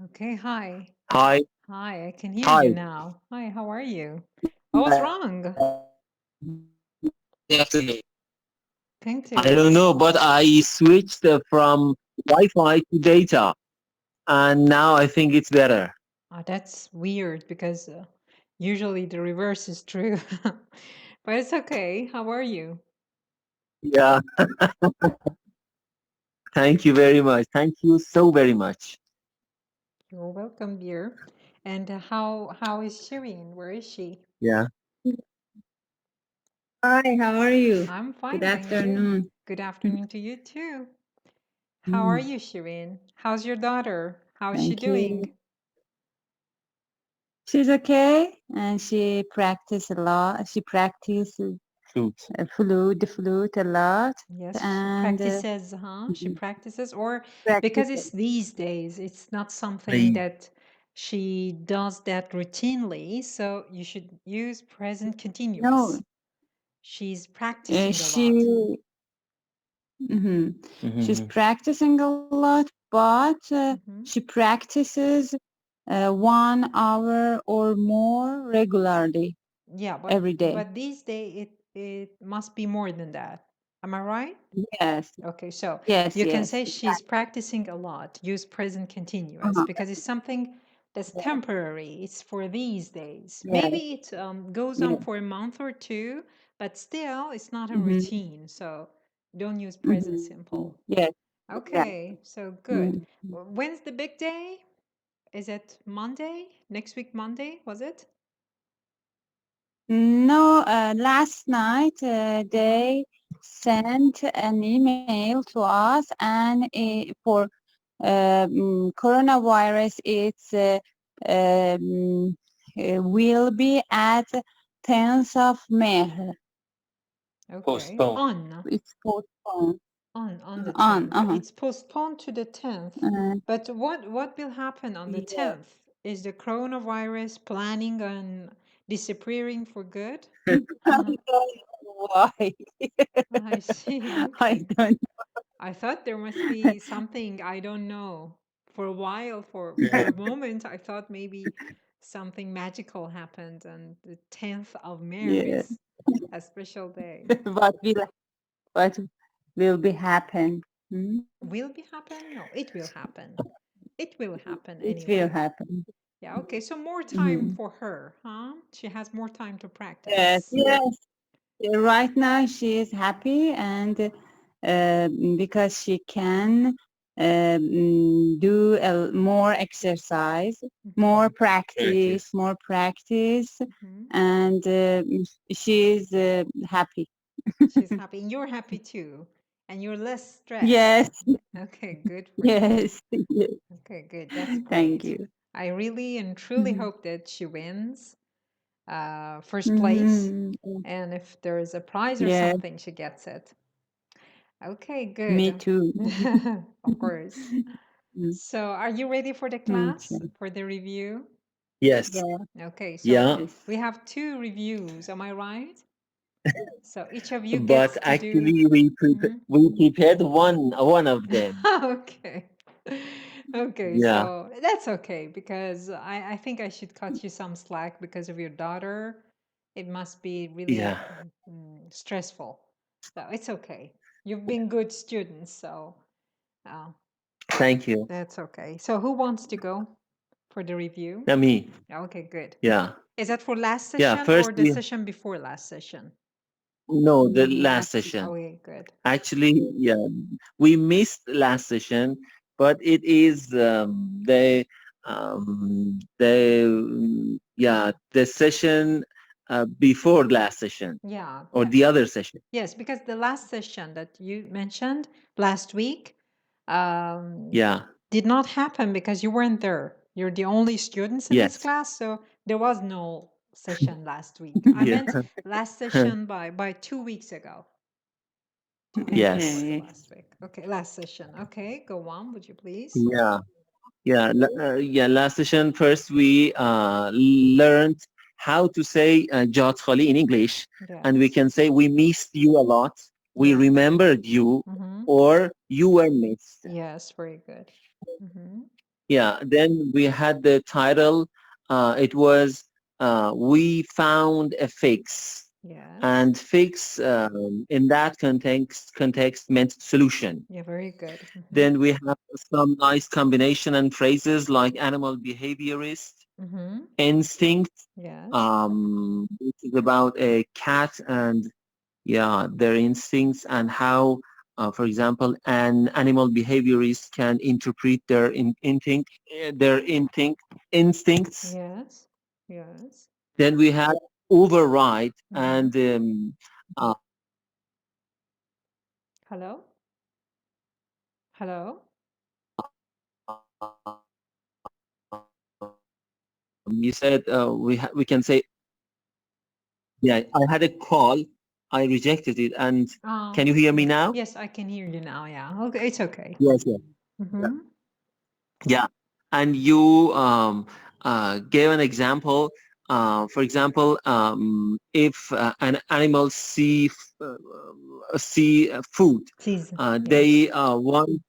Okay, hi. Hi, Hi, I can hear you hi. now. Hi, how are you? What was wrong? Good afternoon. Thank I you. don't know, but I switched from Wi-Fi to data, and now I think it's better. That's weird because usually the reverse is true. But it's okay. How are you? Yeah, thank you very much. Thank you so very much. You're welcome, dear. And how is Shireen? Where is she? Yeah. Hi, how are you? I'm Good fine, thank you. afternoon. Good afternoon to you too. How are Mm, you, Shireen? How's your daughter? How is she Thank doing? you. She's okay, and she practice a lot. She practices Shoot. the flute a lot, Yes, she and practices, huh? She mhm, practices, or practice. because it's these days, it's not something Please. that she does that routinely, so you should use present No, continuous. She's practicing a she lot. she's Mhm. practicing a lot, but Hmm. she practices 1 hour or more regularly Yeah, every day. but these days it must be more than that. Am I right? Yes, Okay, so yes, you can yes. say she's practicing a lot. Use present continuous Uh-huh. because it's something that's temporary. It's for these days. Yes, Maybe it goes on yes. for a month or two, but still it's not a Mm-hmm. routine. So don't use present Mm-hmm. simple. Yes, Okay, so good. mm-hmm. When's the big day? Is it Monday? Next week, Monday, was it? No, last night Uh-huh. they sent an email to us, and for coronavirus, um, will be at 10th of May. Okay. Postpone. It's postponed On the on. 10th. It's postponed to the 10th. Uh, But what will happen on the yeah. 10th? Is the coronavirus planning on disappearing for good? I don't know why. I see. I Okay. don't. I thought there must be something I don't know. For a while, for a moment, I thought maybe something magical happened, and the 10th of May Yeah. is a special day. What will be happen? Hmm? Will be happen? No, it will happen. It will happen It will anyway. happen. Yeah, okay. So more time Mhm. for her, huh? She has more time to Yes, practice. yes. Right now she is happy, and because she can do more exercise, Hmm. Practice. more practice, Hmm. and she is happy. She's happy. And you're happy too. And you're less stressed. Yes, Okay, good for you. yes, yes. Okay, good. That's Thank great. you. I really and truly Mhm. hope that she wins first place. Mhm. And if there is a prize or Yes, something, she gets it. Okay, me good. too. Of course. Mm, So, are you ready for the class, okay. for the review? Yes. Yeah, Okay, so Yeah. yes. we have two reviews, am I right? So each of you But gets to do. actually, Mhm. we prepared one of them. Okay. Okay, Yeah. so that's okay because I think I should cut you some slack because of your daughter. It must be really Yeah. stressful. So it's okay. You've been good students, so uh, Thank you. that's okay. So who wants to go for the review? Yeah, me. Okay, good. Yeah. Is that for last Yeah. session First, or the session before last session? no, the last Last. session. Okay, good. Actually, yeah, we missed last session, but it is the session before last session Yeah, or yeah. the other session. Yes, because the last session that you mentioned last week um, Yeah. did not happen because you weren't there. You're the only students in this Yes. class, so there was no session last week. I Yeah. meant last session by 2 weeks ago. 2 weeks before Yes. the Okay. last week. Okay, last session. Okay, go on, would you please? Yeah. Yeah. Yeah. Last session, first we learned how to say "jat khali" in English, and we Yes. can say we missed you a lot. We Yes. remembered you, Mm-hmm. or you were missed. Yes, very good. Mm-hmm. Yeah, then we had the title. It was We Found a Fix. Yes. And fix in that context meant solution. Yeah, very good. Then we have some nice combination and phrases like animal behaviorist, instinct, Yes. which is about a cat and their instincts and how, for example, an animal behaviorist can interpret their instincts. Yes. Yes. Then we had override and Hello? Hello? you said we can say, I had a call, I rejected it, and can you hear me now? Yes, I can hear you now. Yeah. Okay, it's okay. Yes. Yeah, and you gave an example. For example, if an animal see food, they want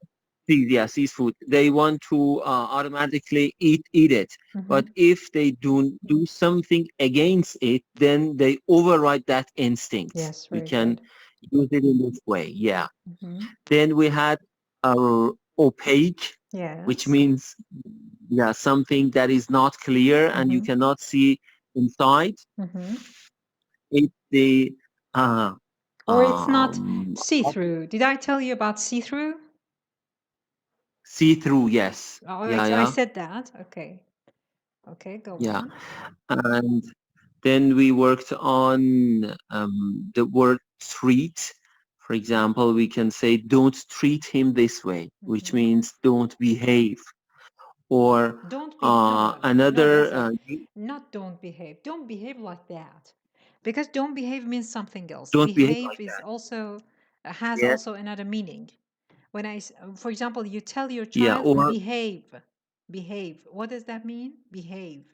sees food. They want to automatically eat it. But if they do something against it, then they override that instinct. Yes, we very can good. use it in this way. Yeah. Then we had opaque, Yes. which means something that is not clear and you cannot see inside. It's the or it's not see-through. Did I tell you about see-through? See-through, yes. Oh, I said that. Okay. Okay, go on. And then we worked on the word treat. For example, we can say, don't treat him this way, which means don't behave. Or don't behave. another... not don't behave. Don't behave like that. Because don't behave means something else. Don't behave like is that. also has also another meaning. When for example, you tell your child, or behave. What does that mean? Behave.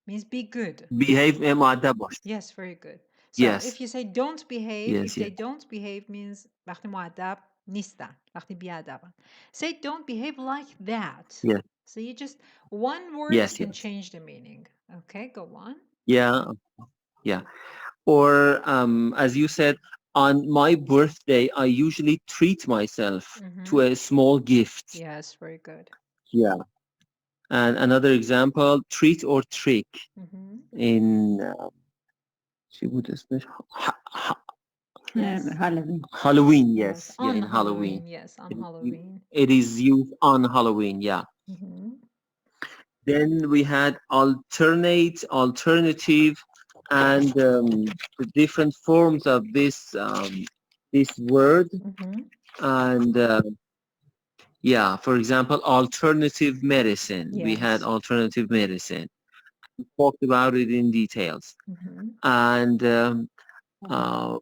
Means be good. Behave مؤدب باش. Yes, very good. So if you say don't behave, Yes, they don't behave means وقتی مؤدب نیستن. وقتی بیادبن. Say don't behave like that. Yes. So you just one word can change the meaning. Okay, go on. Yeah. Or as you said, on my birthday, I usually treat myself to a small gift. Yes, very good. Yeah. And another example, treat or trick in Halloween, yes. On in Halloween. Yes, on Halloween. It is used on Halloween, yeah. Then we had alternate, alternative, and the different forms of this word. And for example, alternative medicine. We had alternative medicine. We talked about it in details. And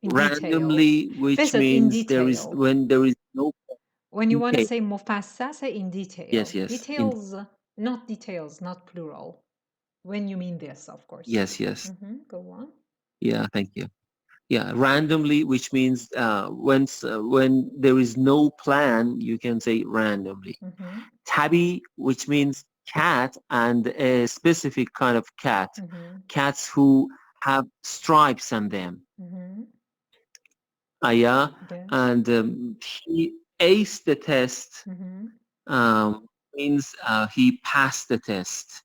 randomly, which means there is when there is no... When you want to say مفصل, say in detail. Yes. Details, not plural. When you mean this, of course. Yes. Go on. Yeah, thank you. Yeah, randomly, which means when there is no plan, you can say randomly. Tabby, which means cat, and a specific kind of cat. Cats who have stripes on them. And he aced the test, means he passed the test.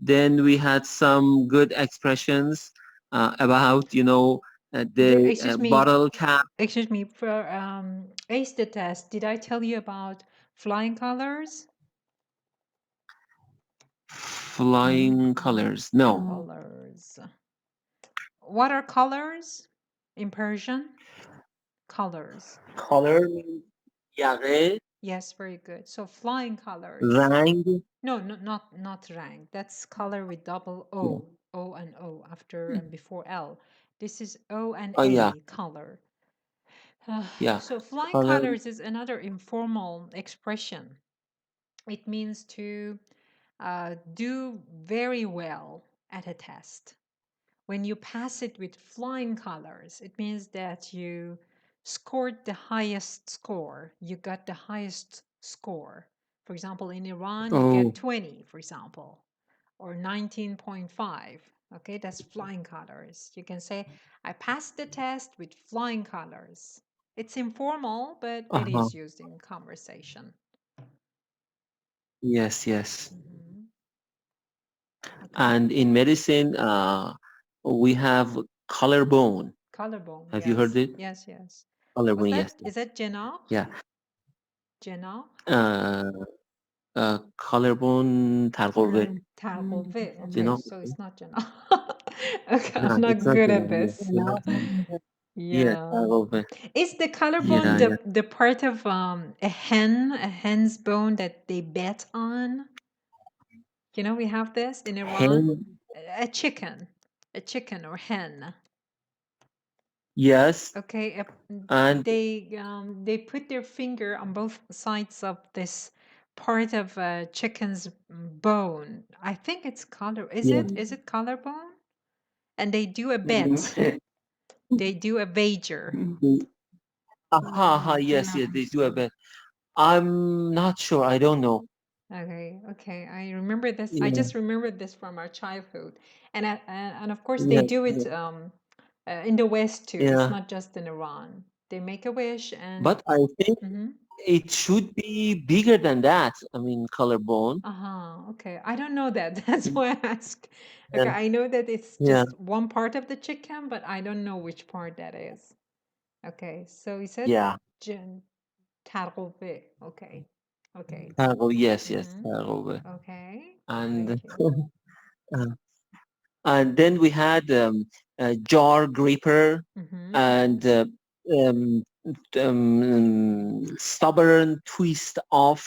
Then we had some good expressions about, the bottle cap. Excuse me, for ace the test, did I tell you about flying colors? Flying colors, no. Colors. What are colors in Persian? Colors. Color means yaghe. Yes, very good. So flying colors. Rang. No, not rang. That's color with double O. O and O after and before L. This is O and A, color. So flying colors is another informal expression. It means to do very well at a test. When you pass it with flying colors, it means that you scored the highest score. You got the highest score. For example, in Iran, you get 20, for example, or 19.5. Okay, that's flying colors. You can say, I passed the test with flying colors. It's informal, but it is used in conversation. Yes, yes. Okay. And in medicine, we have collarbone. Collarbone. Have you heard it? Yes, yes. Collarbone, yes. Is that جناح? Yeah. جناح? Collarbone ترقوه. ترقوه. Okay, جناح. so it's not جناح. Okay, I'm not It's not good جناح. at this. Yeah, ترقوه. Is the collarbone the part of a hen's bone that they bet on? You know, we have this in Iran. A chicken or hen. Yes. Okay, And they put their finger on both sides of this part of a chicken's bone. I think it's is it collarbone? And they do a bet. They do a wager. yes, they do a bet. I'm not sure. I don't know. Okay. I remember this. I just remembered this from our childhood, and of course they do it in the West too. It's not just in Iran. They make a wish and. But I think it should be bigger than that. I mean, collarbone. Okay. I don't know that. That's why I asked. Okay, I know that it's just one part of the chicken, but I don't know which part that is. Okay, so he said ترقوه. Okay. ترقوه, yes. ترقوه. Okay. And and then we had jar gripper and stubborn twist off.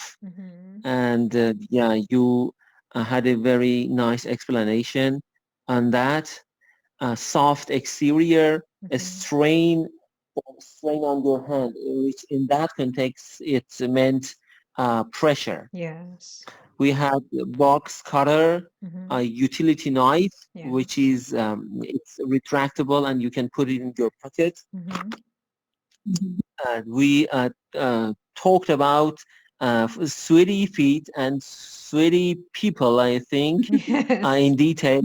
And you had a very nice explanation on that. Soft exterior, a strain on your hand, which in that context it meant pressure. Yes. We had box cutter, a utility knife, which is it's retractable and you can put it in your pocket. And we talked about sweaty feet and sweaty people, I think, in detail.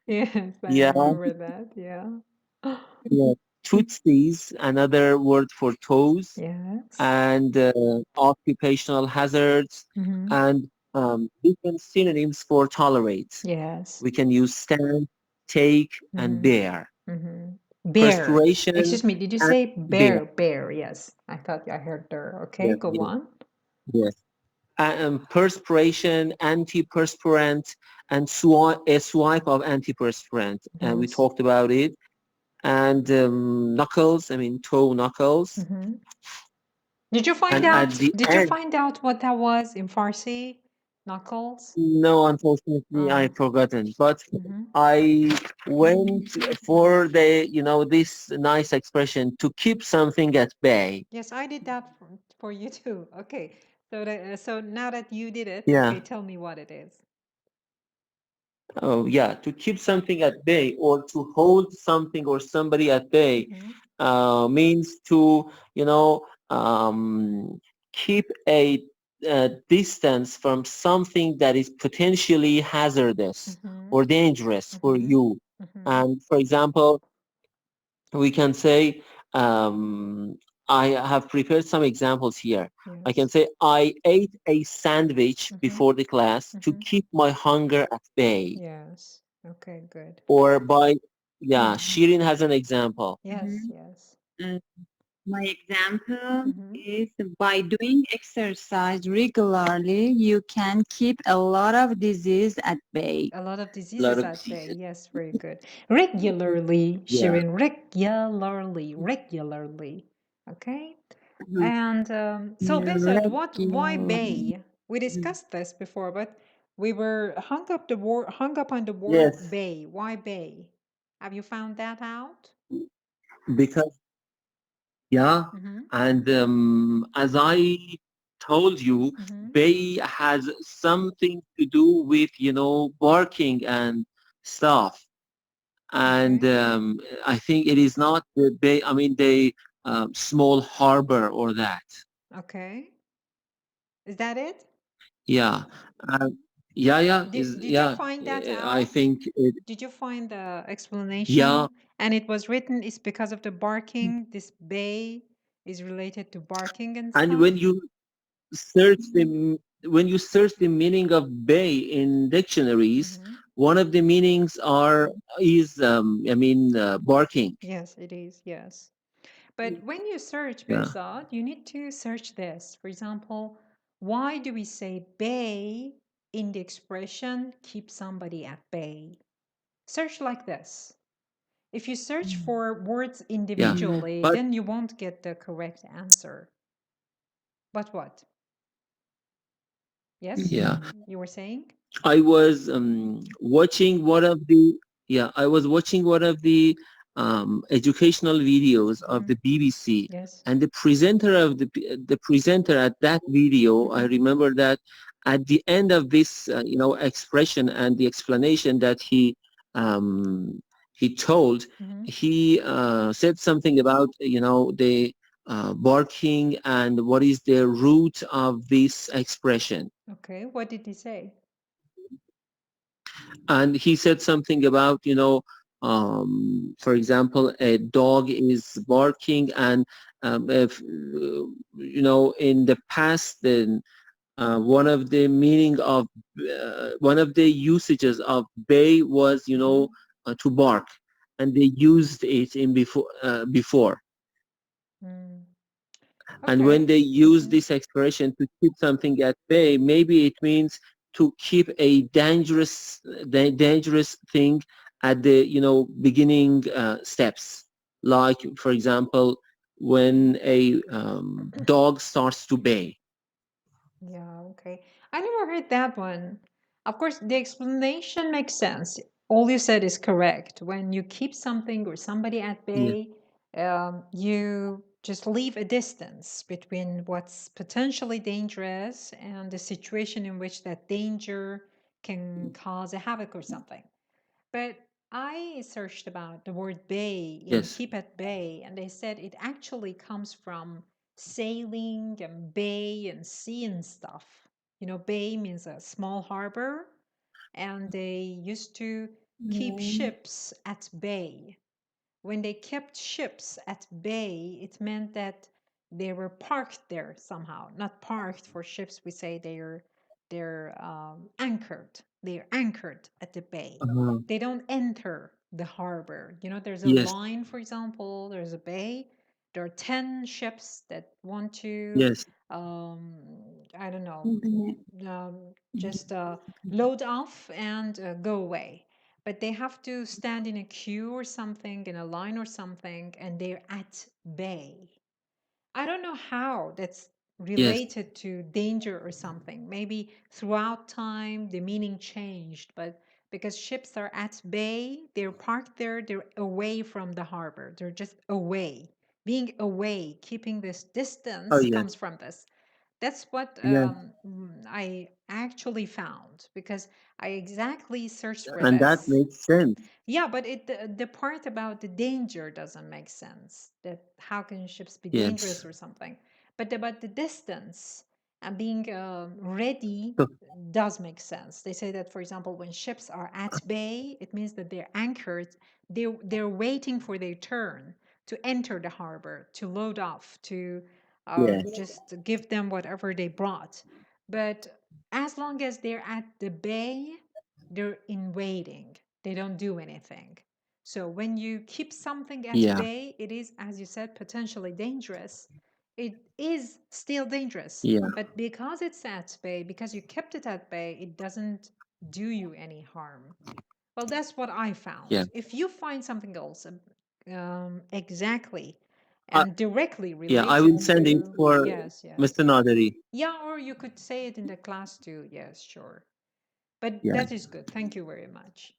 Yes, I remember that. Yeah. Tootsies, another word for toes. Yes. And occupational hazards and different synonyms for tolerate. Yes. We can use stand, take, and bear. Bear. Perspiration. Excuse me, did you say bear? Bear, yes. I thought I heard bear. Okay, go on. Yes. Perspiration, antiperspirant, and a swipe of antiperspirant. And we talked about it. And knuckles, I mean toe knuckles. Did you find out? Did you find out what that was in Farsi? Knuckles? No, unfortunately, I've forgotten. But I went for the this nice expression to keep something at bay. Yes, I did that for you too. Okay, so now that you did it, Yeah. okay, tell me what it is. Oh, yeah, to keep something at bay or to hold something or somebody at bay means to, keep a distance from something that is potentially hazardous or dangerous for you. And for example, we can say, I have prepared some examples here. Yes. I can say, I ate a sandwich before the class to keep my hunger at bay. Yes. Okay, good. Or by, Shirin has an example. Yes. My example is by doing exercise regularly, you can keep a lot of disease at bay. A lot of diseases at bay. Yes, very good. Regularly, Shirin, regularly. Okay. And so Bezat, why bay? We discussed this before, but we were hung up on the word bay. Why bay? Have you found that out? Because and as I told you, bay has something to do with barking and stuff. And I think it is not the bay. I mean the small harbor or that. Okay. Is that it? Yeah. Yeah. Did you find that out? I think Did you find the explanation? yeah. And it was written is because of the barking. This bay is related to barking and stuff. And when you search the meaning of bay in dictionaries, one of the meanings is barking. Yes, it is. Yes. But when you search Behzad, you need to search this. For example, why do we say bay in the expression keep somebody at bay? Search like this. If you search for words individually, But then you won't get the correct answer. But what? Yes? yeah, You were saying? I was watching one of the educational videos of the BBC, Yes. and the presenter at that video, I remember that at the end of this expression and the explanation that he told, he said something about the barking and what is the root of this expression. Okay, what did he say? And he said something about, for example, a dog is barking, and if in the past, then one of the meaning of one of the usages of bay was, to bark, and they used it in before. And when they use this expression to keep something at bay, maybe it means to keep a dangerous thing at the beginning steps. Like, for example, when a dog starts to bay. Yeah, okay. I never heard that one. Of course, the explanation makes sense. All you said is correct. When you keep something or somebody at bay, you just leave a distance between what's potentially dangerous and the situation in which that danger can cause a havoc or something. But I searched about the word bay in keep at bay, and they said it actually comes from sailing and bay and sea and stuff. Bay means a small harbor, and they used to keep ships at bay. When they kept ships at bay, it meant that they were parked there somehow. Not parked for ships, we say they're anchored. They're anchored at the bay. They don't enter the harbor. There's a line, for example, there's a bay. There are 10 ships that want to, I don't know, just load off and go away. But they have to stand in a queue or something, in a line or something, and they're at bay. I don't know how that's related to danger or something. Maybe throughout time the meaning changed, but because ships are at bay, they're parked there, they're away from the harbor. They're just away. Being away, keeping this distance comes from this. That's what I actually found, because I exactly searched for And that this. makes sense. Yeah, but the part about the danger doesn't make sense. That how can ships be dangerous or something? But about the distance and being ready does make sense. They say that, for example, when ships are at bay, it means that they're anchored. They're waiting for their turn to enter the harbor, to load off, to just give them whatever they brought. But as long as they're at the bay, they're in waiting. They don't do anything. So when you keep something at bay, it is, as you said, potentially dangerous. It is still dangerous. But because it's at bay, because you kept it at bay, it doesn't do you any harm. Well, that's what I found. If you find something else exactly and directly related I will send it to, for Mr. Naderi. yeah, or you could say it in the class too. Yes, sure. But that is good. Thank you very much.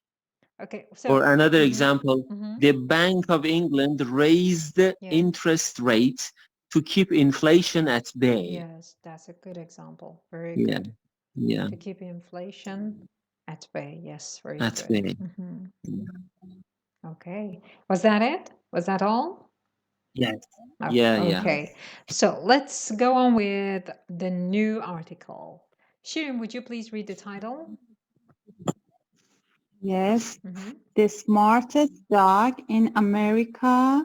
Okay, so Or another example, the Bank of England raised the interest rate to keep inflation at bay. Yes, that's a good example. Very good. Yeah. To keep inflation at bay. Yes, very At good. bay. Okay. Was that it? Was that all? Yes. Oh, Yeah. okay. So let's go on with the new article. Shirin, would you please read the title? Yes. The smartest dog in America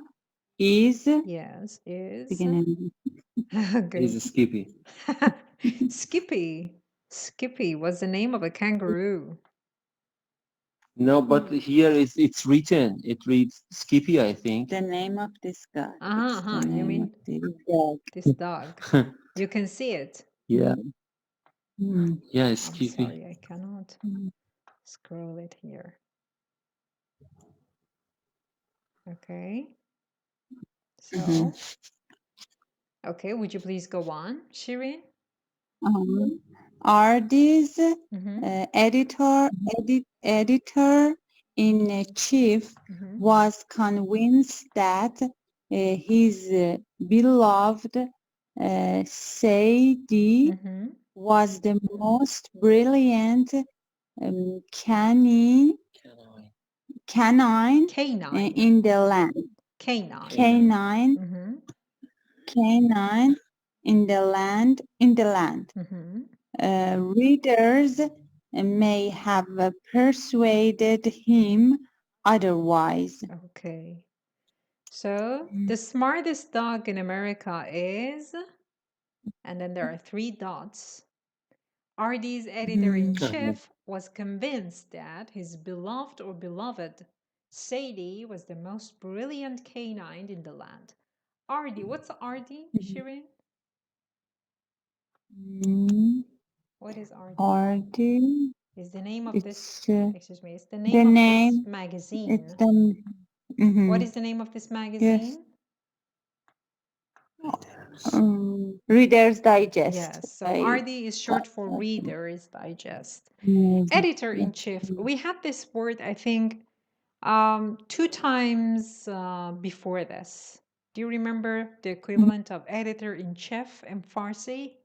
is Yes, is beginning. good. Is Skippy. Skippy. Skippy was the name of a kangaroo. No, but here it's written. It reads Skippy, I think. The name of this guy. You mean dog. this dog? You can see it. Yeah. Mm. Yeah, I'm Skippy. sorry, I cannot scroll it here. Okay. So, okay, would you please go on, Shirin? Artie's editor-in-chief was convinced that his beloved Sadie was the most brilliant canine in the land. Canine in the land. Readers may have persuaded him otherwise. Okay. So the smartest dog in America is, and then there are 3 dots. RD's editor-in-chief was convinced that his beloved or beloved Sadie was the most brilliant canine in the land. RD, what's RD, Shirin? What is RD? RD is the name of this, excuse me, it's the the name of name, this magazine. it's the, What is the name of this magazine? Reader's Digest. Yes, so RD is short for Reader's Digest. Editor-in-chief. We had this word, I think, 2 times before this. Do you remember the equivalent of editor-in-chief in Farsi?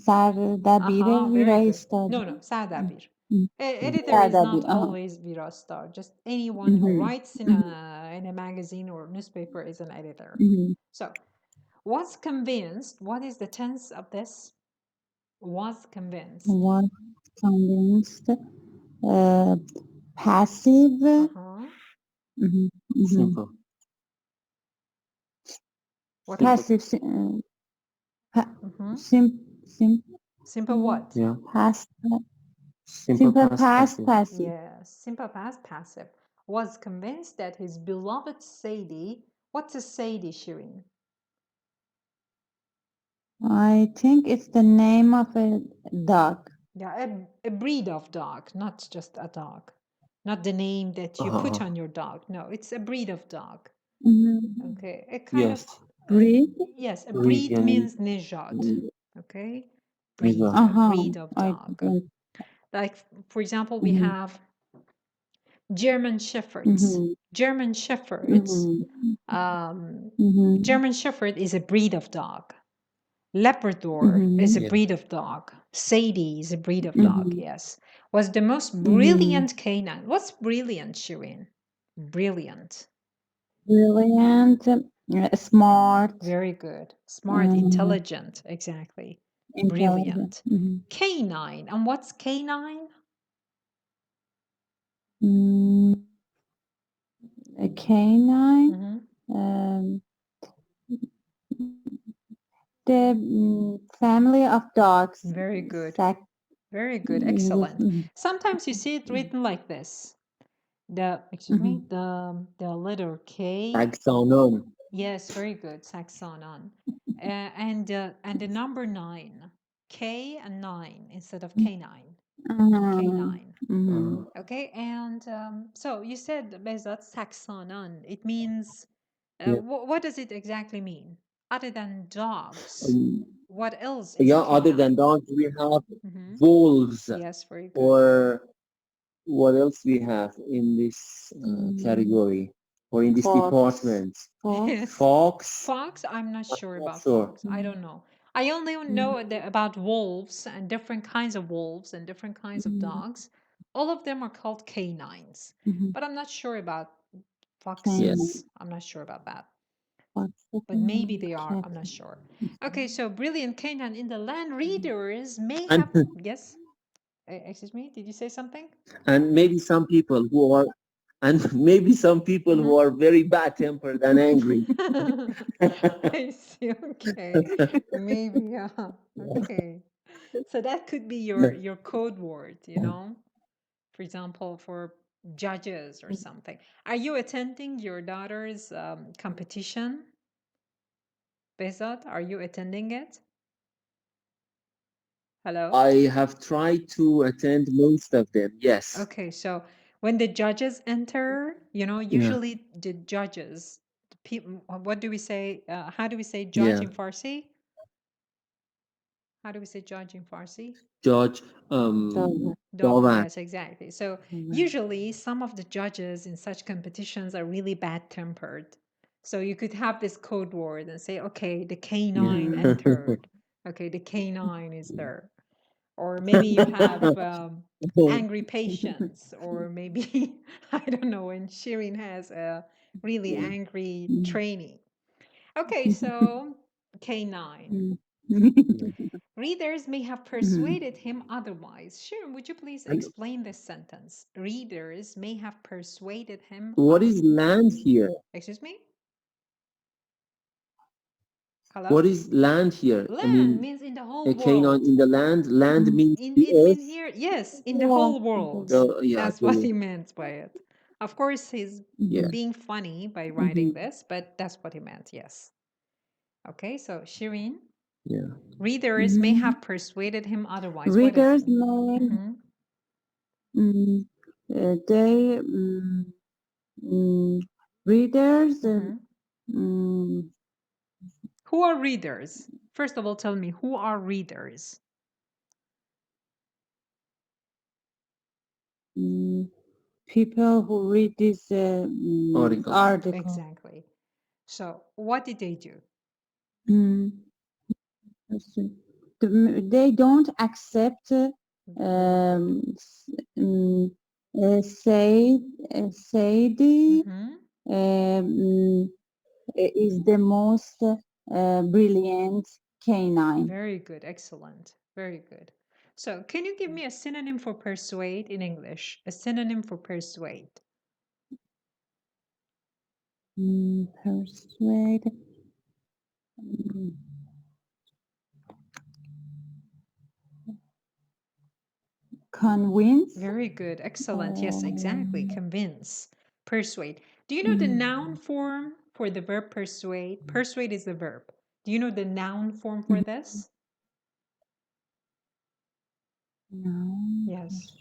سردبیر ویرایستاد. No, سردبیر. Editor is not always virastar. Just anyone who writes in a magazine or newspaper is an editor. So, was convinced. What is the tense of this? Was convinced. Was convinced. Passive. Simple. What passive. Simple what? Yeah. Past. Simple past passive. Yes, simple past passive. Was convinced that his beloved Sadie. What's a Sadie, Shirin? I think it's the name of a dog. Yeah, a breed of dog, not just a dog. Not the name that you put on your dog. No, it's a breed of dog. Okay, a kind of breed. Yes, a breed means nejad. Okay, breed, a breed of dog. Like, for example, we have German Shepherds. German Shepherds. German Shepherd is a breed of dog. Labrador is a breed of dog. Sadie is a breed of dog, yes. Was the most brilliant canine. What's brilliant, Shirin? Brilliant. Brilliant, smart. Very good. Smart, intelligent, exactly. Brilliant. Canine. And what's canine? A canine. The family of dogs. Very good. Very good. Excellent. Sometimes you see it written like this. The letter K. Saxonon. Yes, very good. Saxonon. And the number 9. K and 9 instead of K9. K9. Okay, and so you said Bezat Saxonon. It means, what does it exactly mean? Other than dogs, what else is other than dogs, we have wolves. Yes, very good. Or what else we have in this category or in this department? Fox. Fox, I'm not sure about fox. I don't know. I only know about wolves and different kinds of wolves and different kinds of dogs. All of them are called canines, but I'm not sure about foxes. I'm not sure about that. But maybe they are. I'm not sure. Okay, so brilliant, Kenan. In the land, readers may have... Yes? Excuse me, did you say something? And maybe some people who are who are very bad-tempered and angry. I see, okay. Maybe, yeah. Okay. So that could be your code word, you know? For example, for judges or something. Are you attending your daughter's competition? Behzad, are you attending it? Hello? I have tried to attend most of them, yes. Okay, so when the judges enter, you know, usually the judges, the people, what do we say? How do we say judge in Farsi? How do we say judge in Farsi? Judge, Davar, yes, exactly. So usually some of the judges in such competitions are really bad-tempered. So you could have this code word and say, okay, the canine entered. Okay, the canine is there. Or maybe you have angry patients, or maybe, I don't know, when Shirin has a really angry trainee. Okay, so K9. Readers may have persuaded him otherwise. Shirin, would you please explain this sentence? Readers may have persuaded him. What is land here? Excuse me? Hello? What is land here? Land means in the whole world. Canine in the land. Land means it means here, yes, in the whole world. Yeah, that's what he meant by it. Of course, he's being funny by writing this, but that's what he meant, yes. Okay, so Shirin. Yeah. Readers may have persuaded him otherwise. Readers may they readers who are readers? First of all, tell me, who are readers? People who read this article. Exactly. So what did they do? They don't accept Sadie is the most brilliant canine. Very good, excellent, very good. So can you give me a synonym for persuade in English? A synonym for persuade. Persuade. Convince. Very good, excellent. Yes, exactly. Convince, persuade. Do you know the noun form for the verb persuade? Persuade is the verb. Do you know the noun form for this? No. Yes.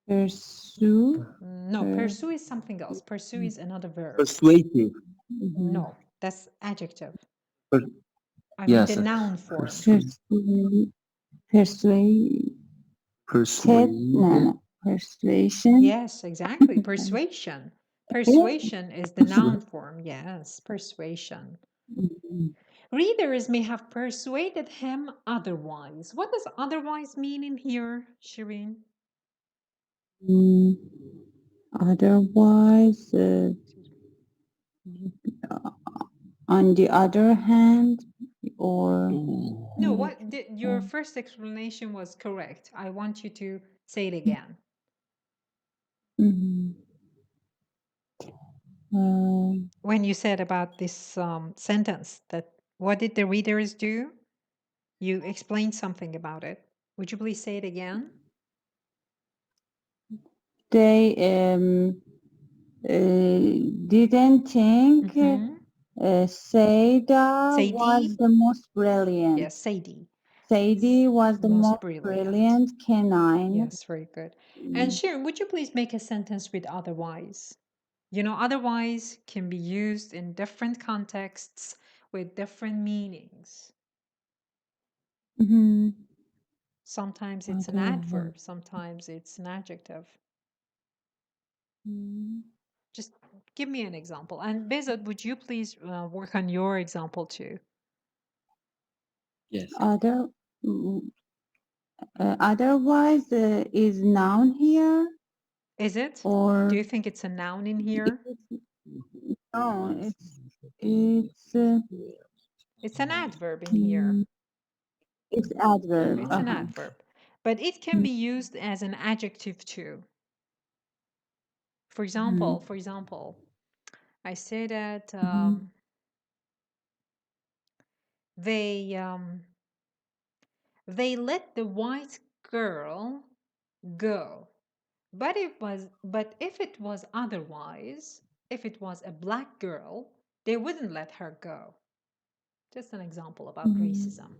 Pursue. No, pursue is something else. Pursue is another verb. Persuasive. No, that's adjective. I mean Yes. the noun form. Persuade. Persuasion. Yes, exactly. Persuasion. Persuasion is the noun form. Yes, persuasion. Readers may have persuaded him otherwise. What does otherwise mean in here, Shireen? Otherwise, on the other hand, or no, what your first explanation was correct. I want you to say it again. When you said about this sentence, that what did the readers do? You explained something about it. Would you please say it again? They didn't think Sadie was the most brilliant. Yes, Sadie. Sadie was the most brilliant canine. Yes, very good. And Sharon, would you please make a sentence with otherwise? You know, otherwise can be used in different contexts with different meanings. Sometimes it's an adverb, sometimes it's an adjective. Just give me an example. And Behzad, would you please work on your example too? Yes. Otherwise is noun here? Is it? Or Do you think it's a noun in here? no, It's an adverb in here. It's adverb. It's an adverb. But it can be used as an adjective too. For example, I say that they let the white girl go. But if it was otherwise, if it was a black girl, they wouldn't let her go. Just an example about racism.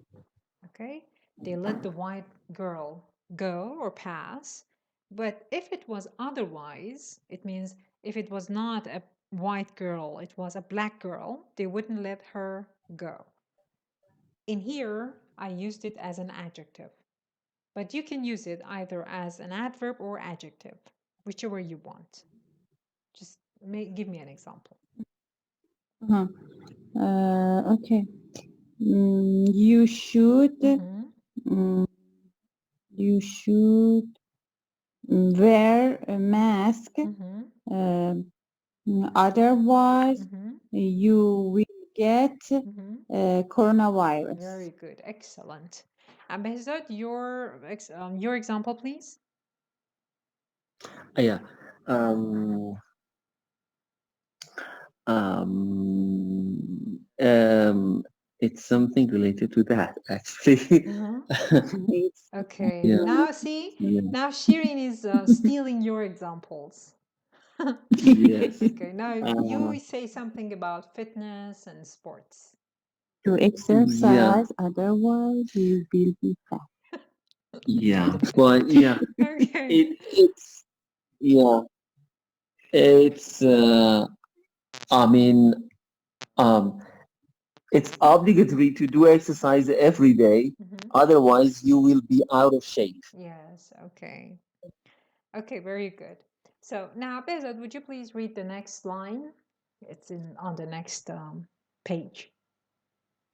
Okay? They let the white girl go or pass. But if it was otherwise, it means if it was not a white girl, it was a black girl, they wouldn't let her go. In here, I used it as an adjective. But you can use it either as an adverb or adjective, whichever you want. Just give me an example. Okay. You should you should wear a mask. Otherwise, you will get coronavirus. Very good. Excellent. And Behzad, your example, please. Yeah. It's something related to that, actually. Okay. Yeah. Now see, now Shirin is stealing your examples. Yes. Okay. Now you say something about fitness and sports. To exercise, otherwise you will be fat. Yeah. Well, yeah. Okay. It's I mean, it's obligatory to do exercise every day. Otherwise, you will be out of shape. Yes. Okay. Okay. Very good. So now, Behzad, would you please read the next line? It's on the next page.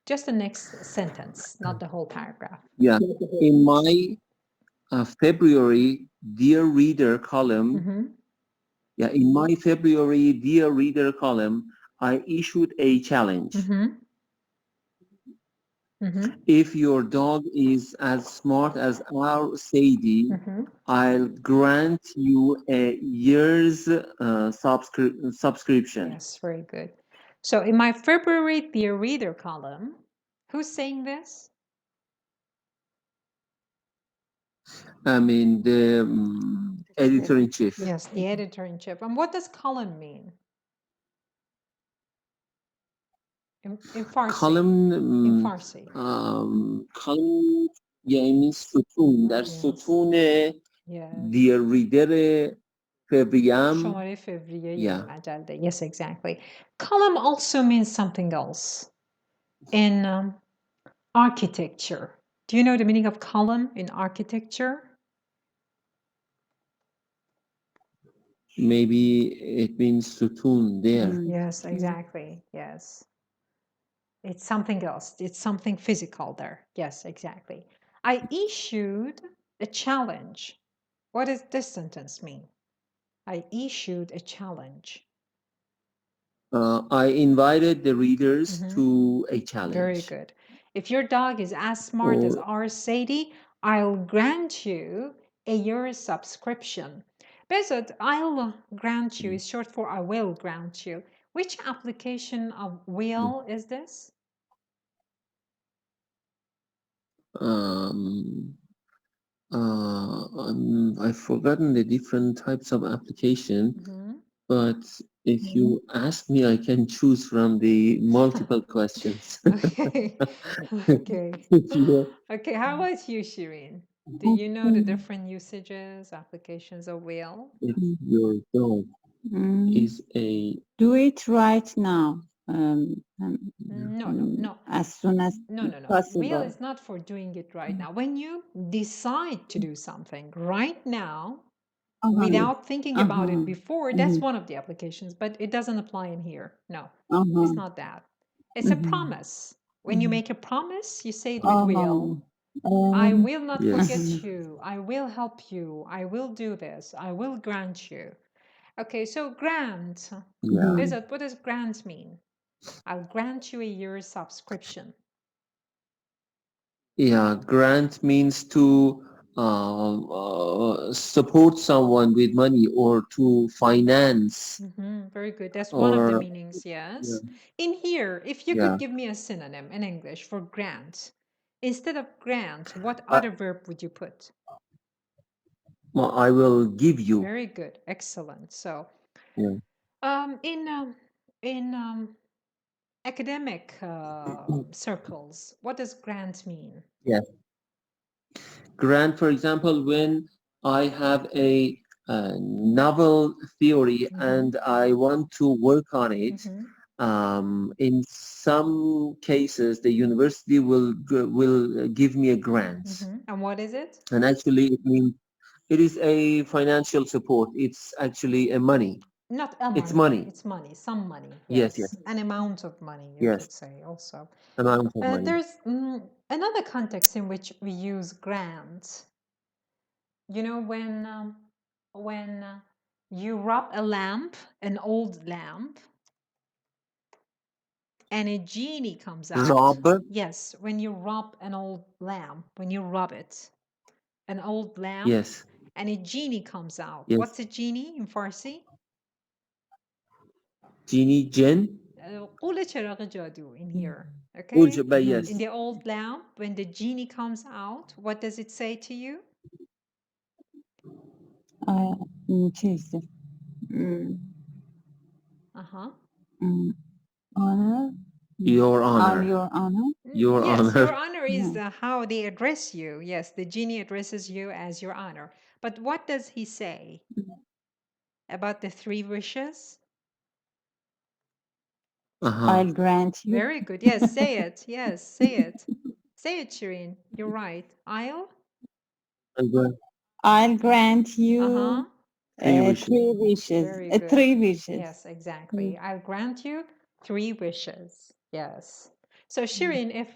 Just the next sentence, not the whole paragraph. Yeah. In my February Dear Reader column, in my February Dear Reader column, I issued a challenge. If your dog is as smart as our Sadie, I'll grant you a year's subscription. Yes, very good. So in my February Dear Reader column, who's saying this? I mean, the editor-in-chief. Yes, the editor-in-chief. And what does column mean? In Farsi. Column, in Farsi. column یعنی ستون در ستون Dear Reader فوریه. شماره فوریه مجله. Yes, exactly. Column also means something else. In architecture. Do you know the meaning of column in architecture? Maybe it means ستون there. Yes, exactly. Yes. It's something else. It's something physical there. Yes, exactly. I issued a challenge. What does this sentence mean? I issued a challenge. I invited the readers to a challenge. Very good. If your dog is as smart as our Sadie, I'll grant you a year's subscription. Behzad, I'll grant you is short for I will grant you. Which application of will is this? I've forgotten the different types of application, but if you ask me, I can choose from the multiple questions. Okay. Okay. Okay. How about you, Shirin? Do you know the different usages, applications of will? If your dog is a... Do it right now. No. As soon as possible. Will is not for doing it right now. When you decide to do something right now, without thinking about it before, that's one of the applications, but it doesn't apply in here. No, it's not that. It's a promise. When you make a promise, you say it with will. I will not Yes. forget you. I will help you. I will do this. I will grant you. Okay, so grant. Yeah. What does grant mean? I'll grant you a year's subscription. Yeah, grant means to support someone with money or to finance. Very good. That's one of the Or meanings, yes. yeah, In here, if you yeah. could give me a synonym in English for grant, instead of grant, what I, other verb would you put? well, I will give you. Very good. Excellent. So, Yeah. in academic circles, what does grant mean? Yes. Grant, for example, when I have a novel theory and I want to work on it, in some cases, the university will give me a grant. And what is it? And actually, it means it is a financial support. It's actually a money. Not a money. It's money. It's money. Some money. Yes, yes. An amount of money, you Yes. could say also. Amount of money. There's another context in which we use grant. You know, when you rub a lamp, an old lamp, and a genie comes out. Rub? Yes, when you rub an old lamp, when you rub it, an old lamp, Yes. and a genie comes out. Yes. What's a genie in Farsi? Genie, jinn? قول چراغ جادو in here. Okay? Yes. In the old lamp, when the genie comes out, what does it say to you? چیزی Your honor. honor. Your honor. Your Yes, honor. your honor is how they address you. Yes, the genie addresses you as your honor. But what does he say about the 3 wishes? I'll grant you. Very good. Yes, say it. Yes, say it. Say it, Shireen. You're right. I'll grant you 3 wishes. 3 wishes. Very good. 3 wishes. Yes, exactly. I'll grant you 3 wishes. Yes. So Shireen, if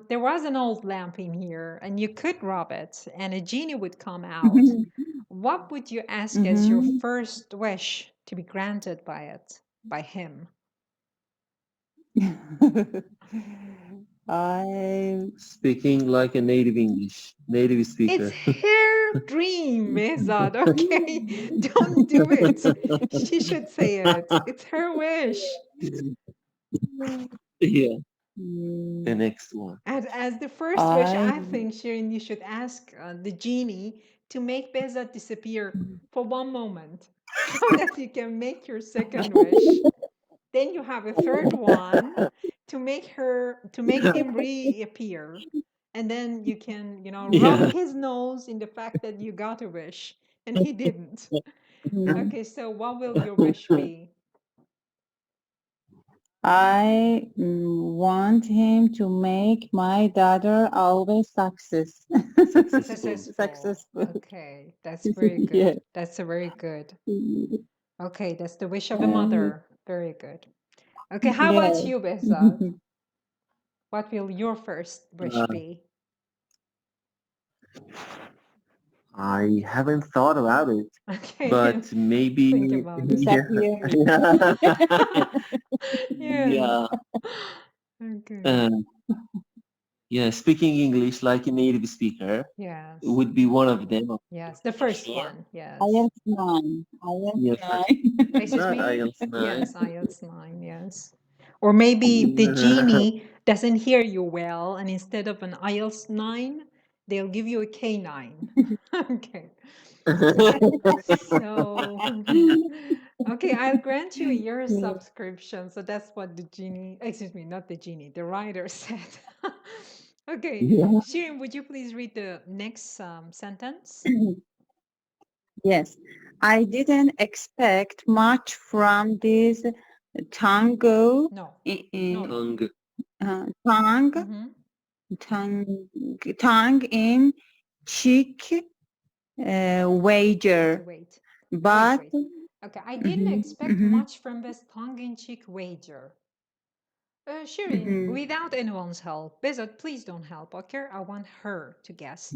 there was an old lamp in here and you could rub it and a genie would come out, what would you ask as your first wish to be granted by it, by him? Speaking like a native speaker. It's her dream, Behzad, okay? Don't do it. She should say it. It's her wish. Yeah. The next one. As the first wish, I think, Shirin, you should ask the genie to make Behzad disappear for 1 moment so that you can make your second wish. Then you have a third one to make him reappear. And then you can, rub his nose in the fact that you got a wish and he didn't. Okay, so what will your wish be? I want him to make my daughter always successful. Okay, that's very good. Yeah. That's a very good. Okay, that's the wish of a mother. Very good. Okay, how about you, Behzad? What will your first wish be? I haven't thought about it. Okay. But maybe Think about it. Yeah. Okay. Yeah, speaking English like a native speaker Yes. would be one of them. Yes, the first one. Yes. IELTS 9. Yes. Excuse me? IELTS 9. Yes, IELTS 9, yes. Or maybe the genie doesn't hear you well, and instead of an IELTS 9, they'll give you a K9. Okay. So, okay, I'll grant you a year's subscription. So that's what the genie, excuse me, not the genie, the writer said. Okay, Shirin, would you please read the next sentence? Yes, I didn't expect much from this tango. No. Tongue in cheek wager. Wait. But Okay, I didn't expect much from this tongue-in-cheek wager. Shirin, without anyone's help. Bezat, please don't help, okay? I want her to guess.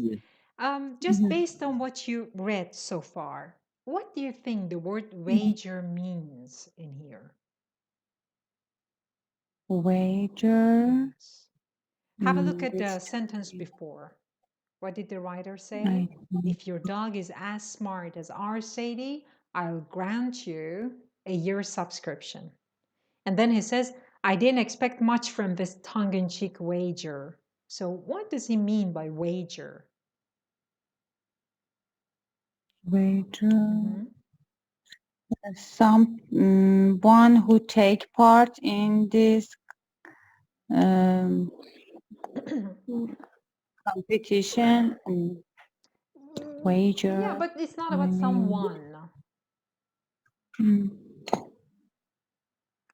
Just based on what you read so far, what do you think the word wager means in here? Wager. Have a look at the sentence before. What did the writer say? If your dog is as smart as our Sadie, I'll grant you a year subscription. And then he says, I didn't expect much from this tongue-in-cheek wager. So what does he mean by wager? Wager. Someone who take part in this competition. Wager. Yeah, but it's not about someone.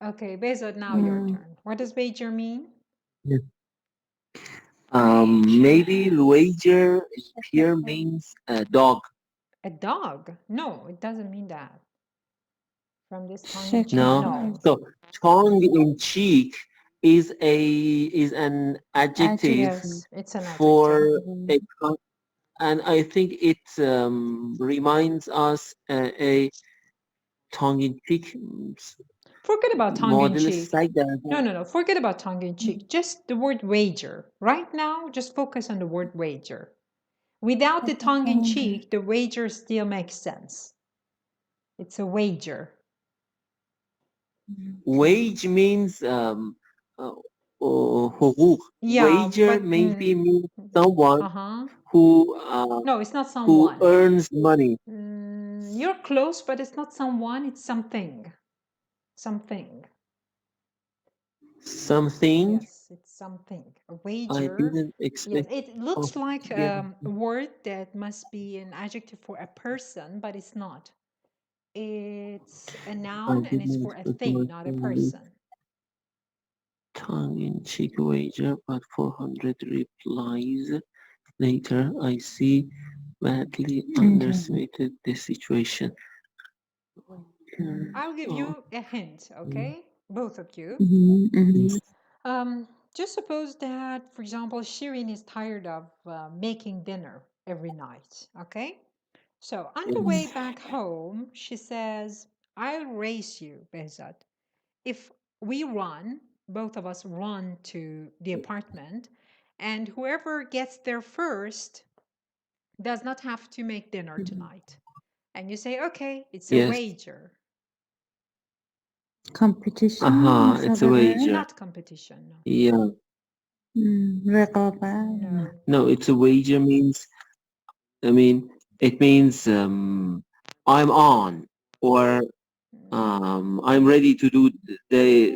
Okay, Bezod, now your turn. What does wager mean? Maybe wager here means a dog. A dog? No, it doesn't mean that. From this tongue-in-cheek, no. So tongue-in-cheek is an adjective. Yes, it's an adjective. For and I think it reminds us a tongue-in-cheek. Forget about tongue-in-cheek. No. Forget about tongue-in-cheek. Just the word wager. Right now, just focus on the word wager. Without the tongue-in-cheek, the wager still makes sense. It's a wager. Wage means حقوق. Yeah, wager maybe means someone who no, it's not someone. Who earns money. You're close, but it's not someone, it's something. Something. Something? Yes, it's something. A wager. I didn't expect. Yes, it looks like a word that must be an adjective for a person, but it's not. It's a noun and it's for a thing, not a person. Tongue-in-cheek wager, but 400 replies later, I see badly underestimated the situation. I'll give you a hint, okay? Both of you. Just suppose that, for example, Shirin is tired of making dinner every night, okay? So on the way back home, she says, I'll race you, Behzad. If we run, both of us run to the apartment, and whoever gets there first does not have to make dinner tonight. And you say, okay, it's a wager. Competition. It's a wager. Not competition, no. Yeah. No, it's a wager means, I mean, it means I'm on, or I'm ready to do the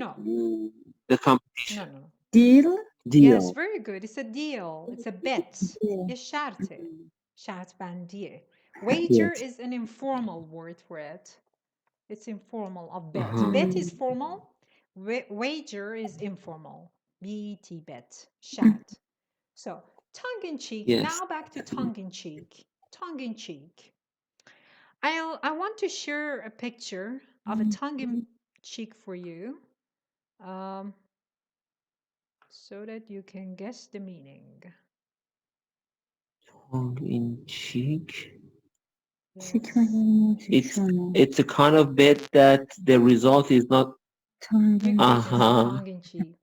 competition. No. Deal? Yes, very good. It's a deal. It's a bet. یه شرطه. شرط بندیه. Wager is an informal word for it. It's informal of bet. Bet is formal. Wager is informal. B-E-T, bet. Şart. So, tongue-in-cheek. Now back to tongue-in-cheek. Tongue-in-cheek. I want to share a picture of a tongue-in-cheek for you. So that you can guess the meaning. Tongue-in-cheek? Yes. It's a kind of bet that the result is not tongue-in-cheek.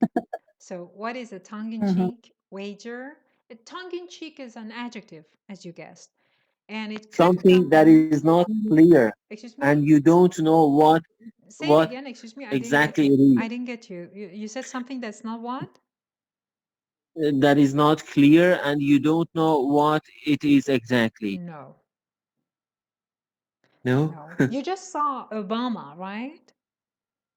So what is a tongue-in-cheek? Wager. A tongue-in-cheek is an adjective, as you guessed. And it something that is not clear. Excuse me? And you don't know what Say it again, excuse me. Exactly it is. I didn't get you. You said something that's not what? That is not clear and you don't know what it is exactly. No. No? You just saw Obama, right?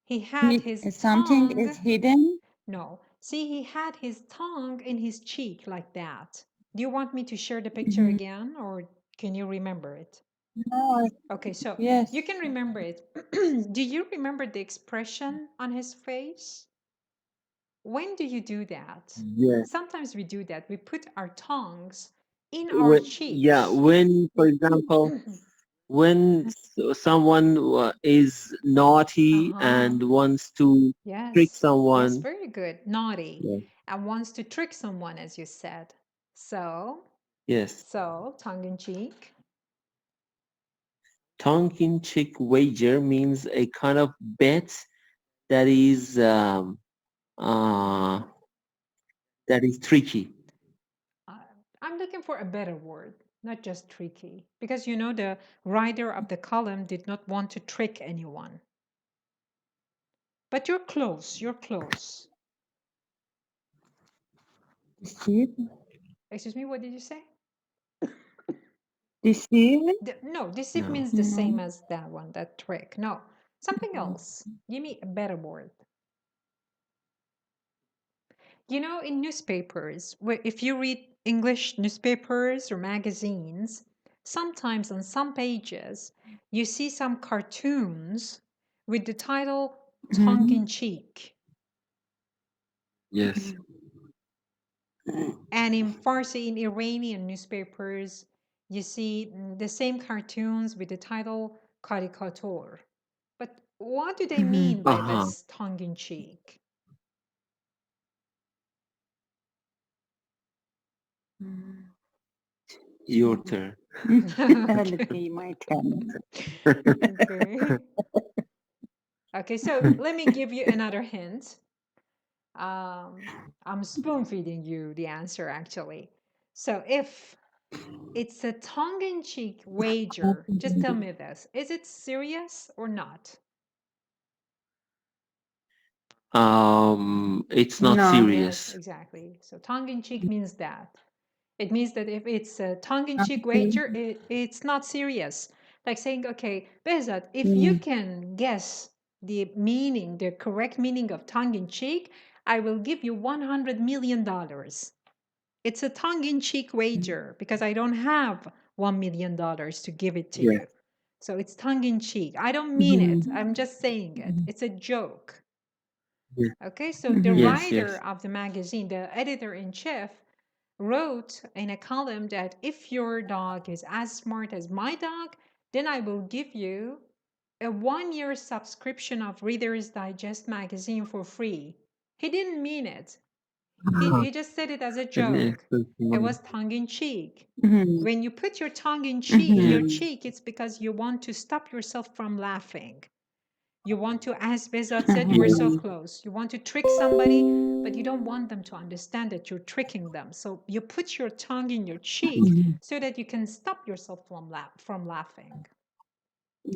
He had his something tongue. is hidden? No. See, he had his tongue in his cheek like that. Do you want me to share the picture again, or can you remember it? No. Okay, so yes. you can remember it. Do you remember the expression on his face? When do you do that? Yes. Sometimes we do that. We put our tongues in our cheeks. Yeah, when, for example, when someone is naughty and wants to trick Yes, someone. very good. Naughty. Yeah. And wants to trick someone, as you said. So, Yes. tongue-in-cheek. Tongue-in-cheek wager means a kind of bet that is tricky. I'm looking for a better word, not just tricky, because you know the writer of the column did not want to trick anyone. But you're close. You're close. Deceive? Excuse me, what did you say? Deceive? No, deceive No. means the same as that one, that trick. No, something else. Give me a better word. You know, in newspapers, if you read English newspapers or magazines, sometimes on some pages, you see some cartoons with the title tongue-in-cheek. Yes. And in Farsi, in Iranian newspapers, you see the same cartoons with the title caricature. But what do they mean by this tongue-in-cheek? Your turn. Okay. My turn. Okay. Okay, so let me give you another hint. I'm spoon feeding you the answer, actually. So if it's a tongue-in-cheek wager, just tell me this. Is it serious or not? It's not No. serious. Yes, exactly. So tongue-in-cheek means that. It means that if it's a tongue-in-cheek wager, it's not serious. Like saying, okay, Behzad, if you can guess the meaning, the correct meaning of tongue-in-cheek, I will give you $100 million. It's a tongue-in-cheek wager because I don't have $1 million to give it to you. So it's tongue-in-cheek. I don't mean it. I'm just saying it. It's a joke. Yes. Okay, so the writer of the magazine, the editor-in-chief, wrote in a column that if your dog is as smart as my dog, then I will give you a 1-year subscription of Reader's Digest magazine for free. He didn't mean it. He just said it as a joke. It was tongue-in-cheek. When you put your tongue in your cheek, it's because you want to stop yourself from laughing. You want to, as Behzad said, you were so close. You want to trick somebody, but you don't want them to understand that you're tricking them. So you put your tongue in your cheek so that you can stop yourself from laughing.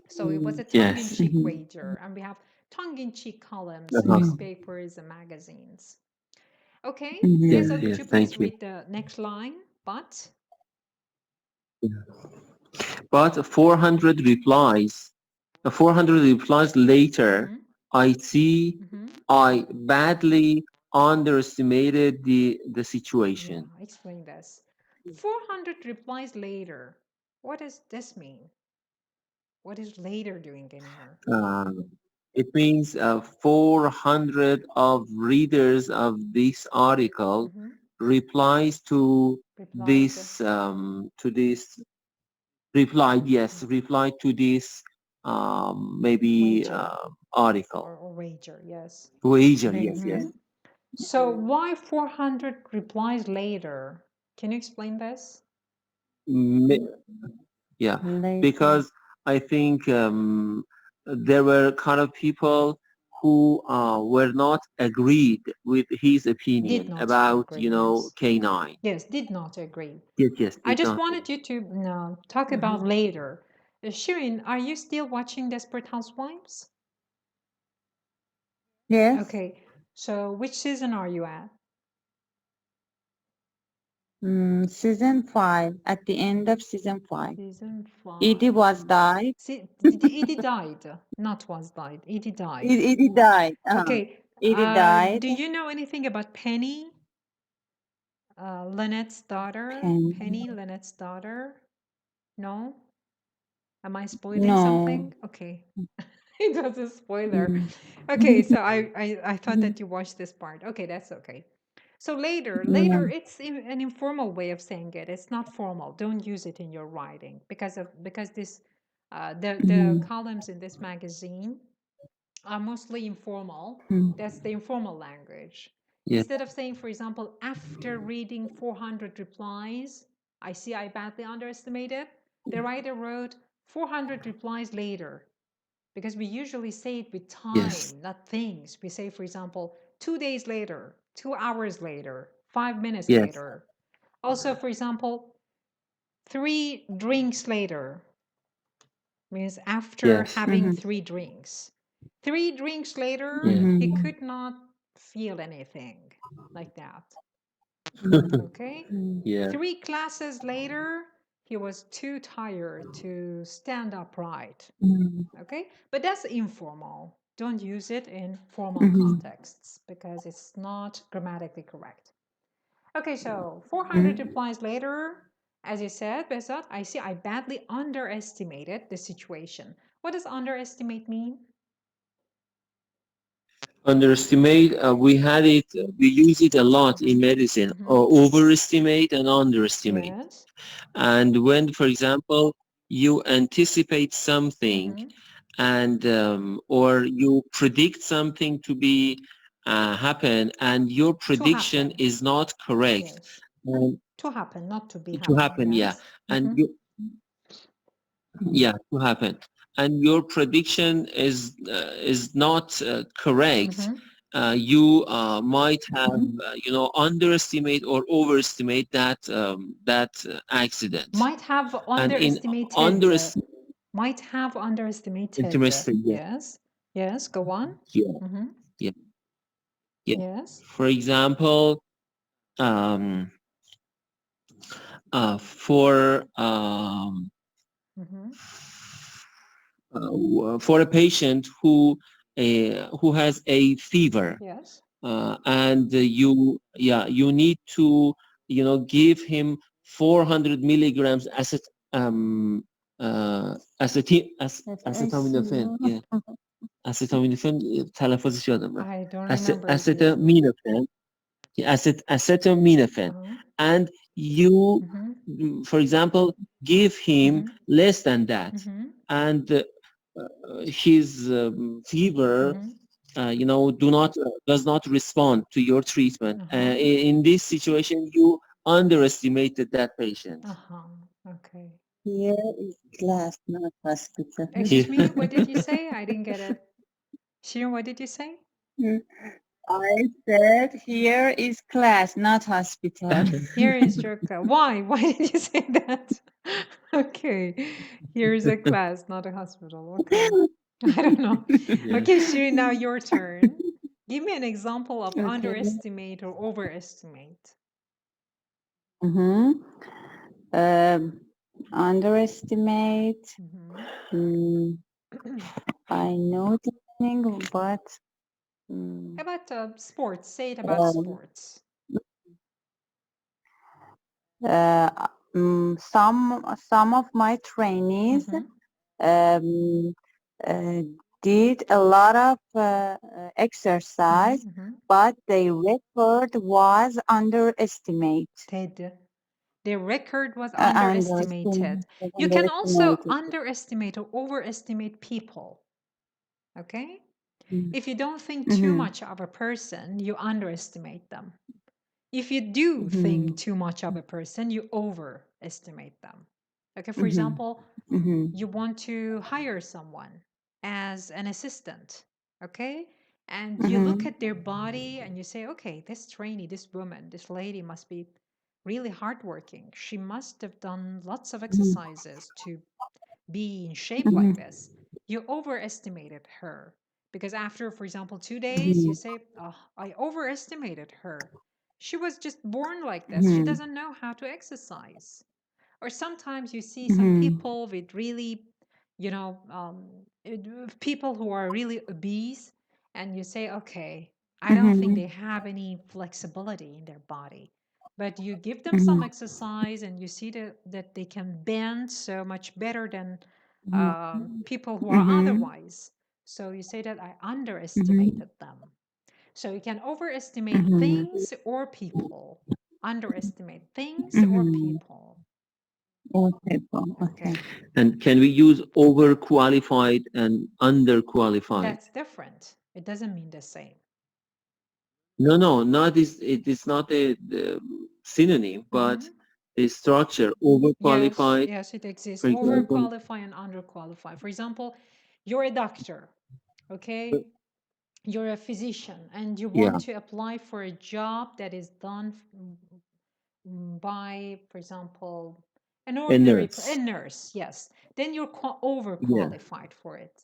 So it was a tongue-in-cheek wager. And we have tongue-in-cheek columns in newspapers and magazines. Okay, Behzad, could you please read the next line? But 400 replies. 400 replies later, I see I badly underestimated the situation. Yeah, explain this. 400 replies later. What does this mean? What is later doing in here? It means 400 of readers of this article replies to this replied to this maybe article or wager. Yes, wager. Yes. So why 400 replies later? Can you explain this? Yeah, because I think there were kind of people who were not agreed with his opinion about agree, K9. Yes, did not agree. Yes. I just wanted you to talk about later. Shirin, are you still watching Desperate Housewives? Yes. Okay, so which season are you at? Season 5. At the end of season 5. Season 5. Edie was died. Edie died, not was died. Edie died. Edie died. Okay. Edie died. Do you know anything about Penny? Lynette's daughter? Penny, Lynette's daughter? No? Am I spoiling something? Okay. It was a spoiler. Okay, so I thought that you watched this part. Okay, that's okay. So later, it's an informal way of saying it. It's not formal. Don't use it in your writing because this The columns in this magazine are mostly informal. That's the informal language. Instead of saying, for example, after reading 400 replies, I see I badly underestimated, the writer wrote 400 replies later, because we usually say it with time, not things. We say, for example, 2 days later, 2 hours later, 5 minutes later. Also, for example, 3 drinks later means after having 3 drinks. 3 drinks later, he could not feel anything, like that. Okay? 3 classes later, he was too tired to stand upright. Okay? But that's informal. Don't use it in formal contexts because it's not grammatically correct. Okay, so 400 replies later, as you said, Behzad, I see I badly underestimated the situation. What does underestimate mean? Underestimate, we use it a lot in medicine, or overestimate and underestimate. Yes. And when, for example, you anticipate something and or you predict something to be happen, and your prediction is not correct. Yes. To happen, not to be To happen, yes. And to happen. And your prediction is not correct. You might have, underestimate or overestimate that accident. Might have underestimated. Might have underestimated. Interesting. Yes. Yes. Go on. Yes. For example, for a patient who has a fever, yes, and you need to give him 400 milligrams acetaminophen. Acetaminophen تلفظش یادم رفت. I don't remember. Acetaminophen. And you, for example, give him less than that, and his fever, does not respond to your treatment. In this situation, you underestimated that patient. Okay. Here is class, not hospital. Excuse me, what did you say? I didn't get it. Shirin, what did you say? I said here is class, not hospital. Here is your class. Why? Why did you say that? Okay. Here is a class, not a hospital. Okay. I don't know. Okay, Shirin, now your turn. Give me an example of underestimate or overestimate. Underestimate. I know the thing, but about sports. Say it about sports. Some of my trainees did a lot of exercise, but their record was underestimated. Their record was underestimated. You can also underestimate or overestimate people. Okay? If you don't think too much of a person, you underestimate them. If you do think too much of a person, you overestimate them. Okay, for example, you want to hire someone as an assistant, okay? And you look at their body and you say, okay, this trainee, this woman, this lady must be really hardworking. She must have done lots of exercises to be in shape like this. You overestimated her because after, for example, 2 days, you say, oh, I overestimated her. She was just born like this. She doesn't know how to exercise. Or sometimes you see some people with really, people who are really obese, and you say, okay, I don't think they have any flexibility in their body. But you give them some exercise and you see that they can bend so much better than people who are otherwise. So you say that I underestimated them. So you can overestimate things or people. Underestimate things or people. All people. Okay. Okay. And can we use overqualified and underqualified? That's different. It doesn't mean the same. No, not is it is not a synonym, but the structure overqualified. Yes, it exists. For example, Overqualified and underqualified. For example, you're a doctor, okay? You're a physician and you yeah, want to apply for a job that is done by, for example, an a ordinary nurse. a nurse, yes. Then you're Yeah, overqualified for it.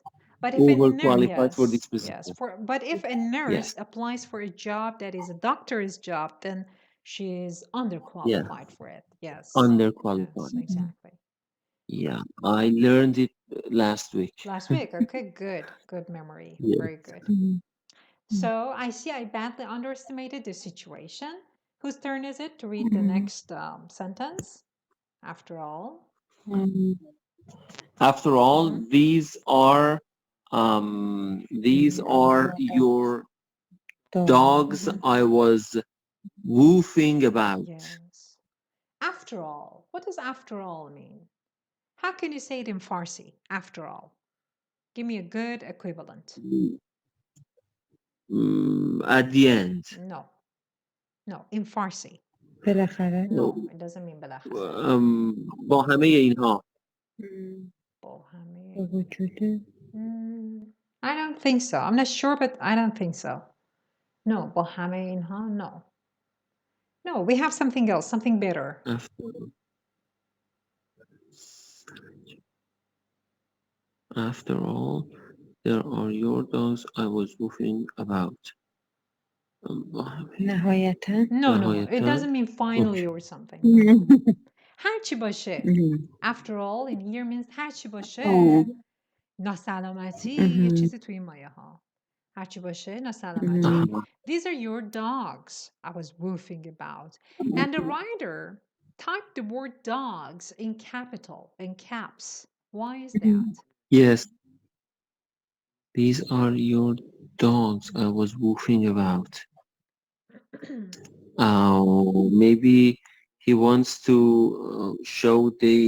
But if a overqualified for this yes, position. but if a nurse Yes, applies for a job that is a doctor's job, then she is yeah, underqualified for it. Yes, underqualified. exactly. Yeah, I learned it last week. Last week, okay, good memory, Yes. very good. So I see I badly underestimated the situation. Whose turn is it to read the next sentence? After all, After all, these are your dogs I was woofing about. yes. After all, what does after all mean? How can you say it in Farsi? After all, give me a good equivalent. At the end. No, in Farsi. بالاخره. No, it doesn't mean بالاخره. با همه اینها. با همه. با وجود. I don't think so. I'm not sure, but I don't think so. No, با همه اینها, no. No, we have something else, something better. After all, there are your dogs I was woofing about. نهایتا. No, it doesn't mean finally or something. No. هرچی باشه. After all, in here means هرچی باشه. ناسلامتی یه چیزی توی این مایه ها. هرچی باشه ناسلامتی. These are your dogs I was woofing about. And the writer typed the word dogs in capital, in caps. Why is that? Yes. These are your dogs I was woofing about. Maybe he wants to show the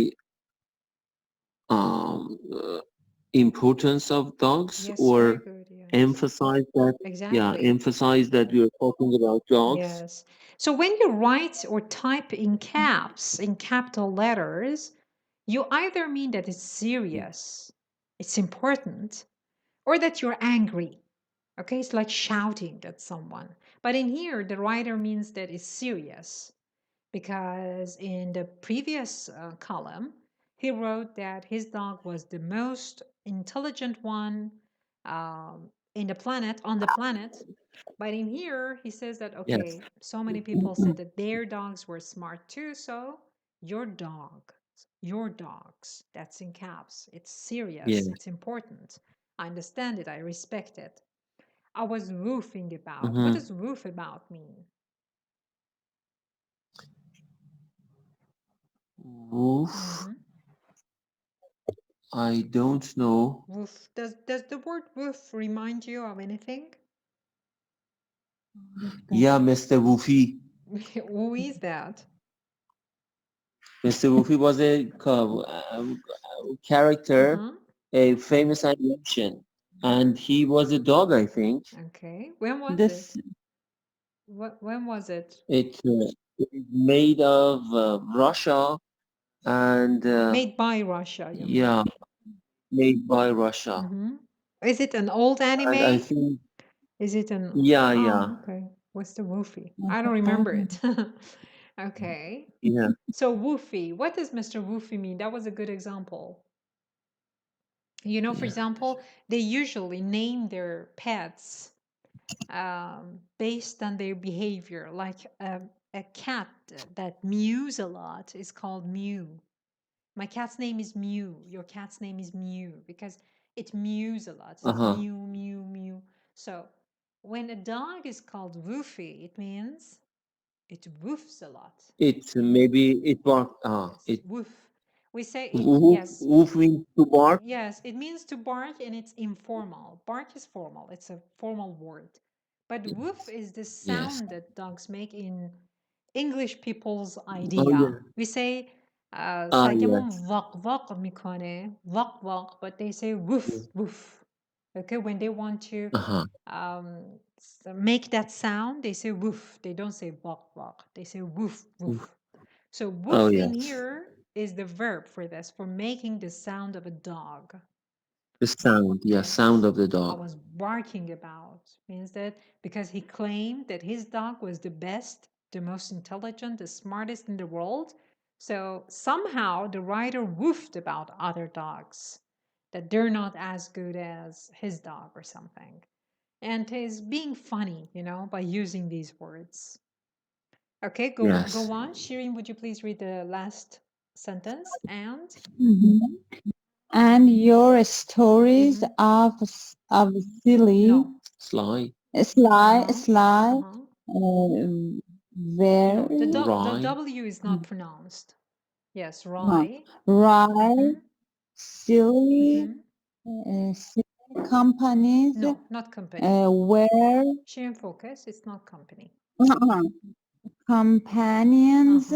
importance of dogs, Yes, or very good, yes. emphasize that. Exactly. Yeah, emphasize that we are talking about dogs. Yes. So when you write or type in caps, in capital letters, you either mean that it's serious, it's important, or that you're angry. Okay, it's like shouting at someone. But in here, the writer means that it's serious, because in the previous column, he wrote that his dog was the most intelligent one in the planet, on the planet. But in here, he says that, okay, Yes. so many people said that their dogs were smart too, so your dogs, that's in caps. It's serious, Yes. it's important. I understand it, I respect it. I was woofing about. What does woof about mean? Woof. I don't know. Woof. Does the word woof remind you of anything? Yeah, Mr. Woofy. Who is that? Mr. Woofy was a character, a famous animation, and he was a dog, I think. Okay. When was it? When was it? It made of Russia and Made by Russia. Yeah, made by Russia. Is it an old anime? And I think, is it an? Yeah. Okay. What's the woofy? I don't remember it. Okay. Yeah. So woofy. What does Mr. Woofy mean? That was a good example. You know, for example, they usually name their pets based on their behavior. Like a cat that mews a lot is called Mew. My cat's name is Mew. Your cat's name is Mew because it mews a lot. It's mew, mew, mew. So when a dog is called woofy, it means it woofs a lot. It barks. It woof. We say it, Woof, yes. Woof means to bark. Yes, it means to bark, and it's informal. Bark is formal. It's a formal word. But woof is the sound that dogs make in English people's idea. We say سگمون Yes. واق واق میکنه واق واق but they say woof woof. Okay, when they want to Uh-huh. make that sound, they say woof. They don't say walk walk. They say woof woof. So Oh, woof in yes. here is the verb for this, for making the sound of a dog. The sound, yeah, sound of the I dog. was barking about means that because he claimed that his dog was the best, the most intelligent, the smartest in the world. So somehow the writer woofed about other dogs, that they're not as good as his dog or something. And is being funny, you know, by using these words. Okay, go Yes. on. Shirin, would you please read the last sentence? And And your stories of silly, no, Sly, sly, where no, the wry, W is not pronounced. Yes, uh, rye. right, silly, silly companies No, not company. where Shirin, focus. It's not company. companions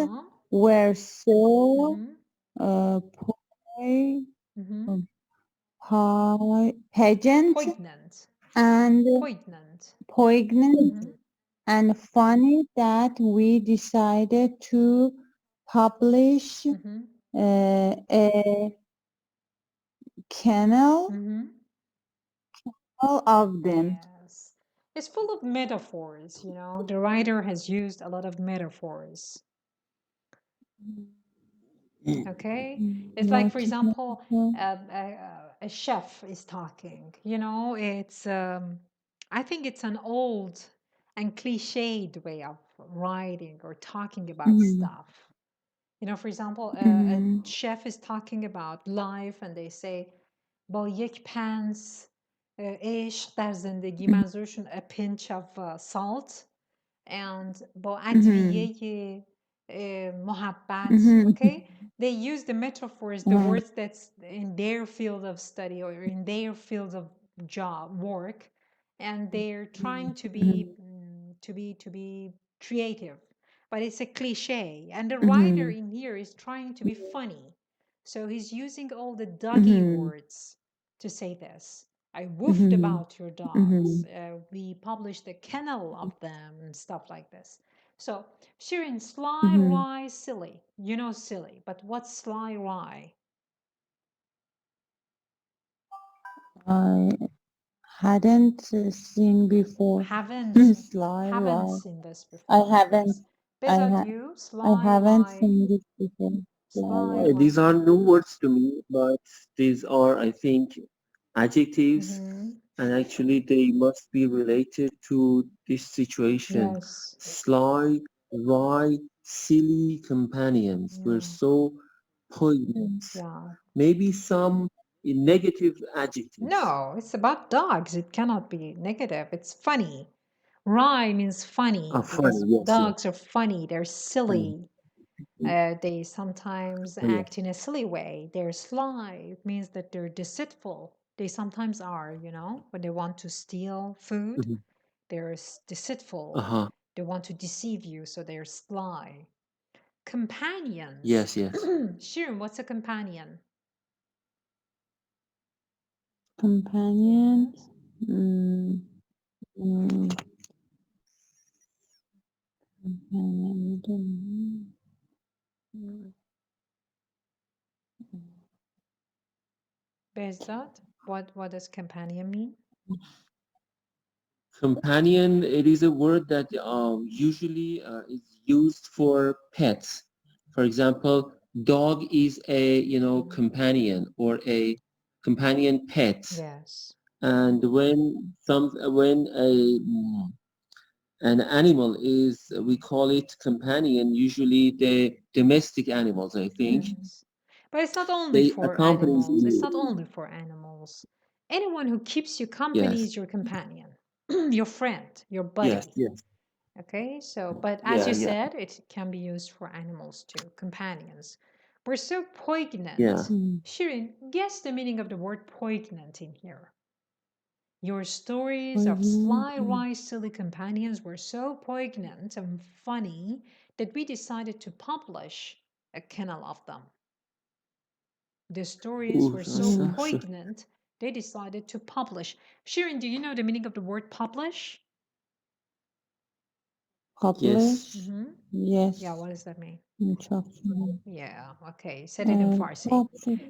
were so pageant Poignant. and Poignant. and funny that we decided to publish a kennel of them. Yes. It's full of metaphors, you know. The writer has used a lot of metaphors. Okay, it's like, for example, a chef is talking. You know, it's I think it's an old and cliched way of writing or talking about stuff. You know, for example, a chef is talking about life and they say با یک پنس عشق در زندگی منظورشون a pinch of salt and با ادویه محبت. Okay, they use the metaphors, the words that's in their field of study or in their field of job work, and they're trying to be creative, but it's a cliche, and the writer in here is trying to be funny, so he's using all the doggy words to say this. I woofed about your dogs. We published a kennel of them and stuff like this. So, Shirin, sly, wry, silly. You know silly, but what's sly, wry? I hadn't seen before. Haven't Sly, haven't wry. seen this before. I haven't. Bezat you, I sly, haven't wry, seen this before. sly, These wry. are new words to me, but these are, I think, adjectives, and actually they must be related to this situation. Yes. Sly, wry, silly companions were so poignant. Yeah. Maybe some negative adjectives. No, it's about dogs. It cannot be negative. It's funny. Wry means funny because Funny, yes, dogs are funny. They're silly. They sometimes yes. act in a silly way. They're sly. It means that they're deceitful. They sometimes are, you know, when they want to steal food, they're deceitful. They want to deceive you, so they're sly. Companions. Yes, yes. Shirin, what's a companion? Companion. Behzad, what does companion mean? Companion, it is a word that usually is used for pets. For example, dog is a companion or a companion pet. Yes. And when an animal is, we call it companion, usually the domestic animals, I think. Yes. But it's not only They for accompany animals. It's you. not only for animals. Anyone who keeps you company is your companion, your friend, your buddy. Yes, yes. Okay, so, but as you said, it can be used for animals too, companions. We're so poignant. Yeah. Shirin, guess the meaning of the word poignant in here. Your stories of sly, wry, silly companions were so poignant and funny that we decided to publish a kennel of them. The stories were so poignant, they decided to publish. Shirin, do you know the meaning of the word publish? Publish? Yes. Yeah, what does that mean? چاپ. Yeah, okay. Said it in Farsi.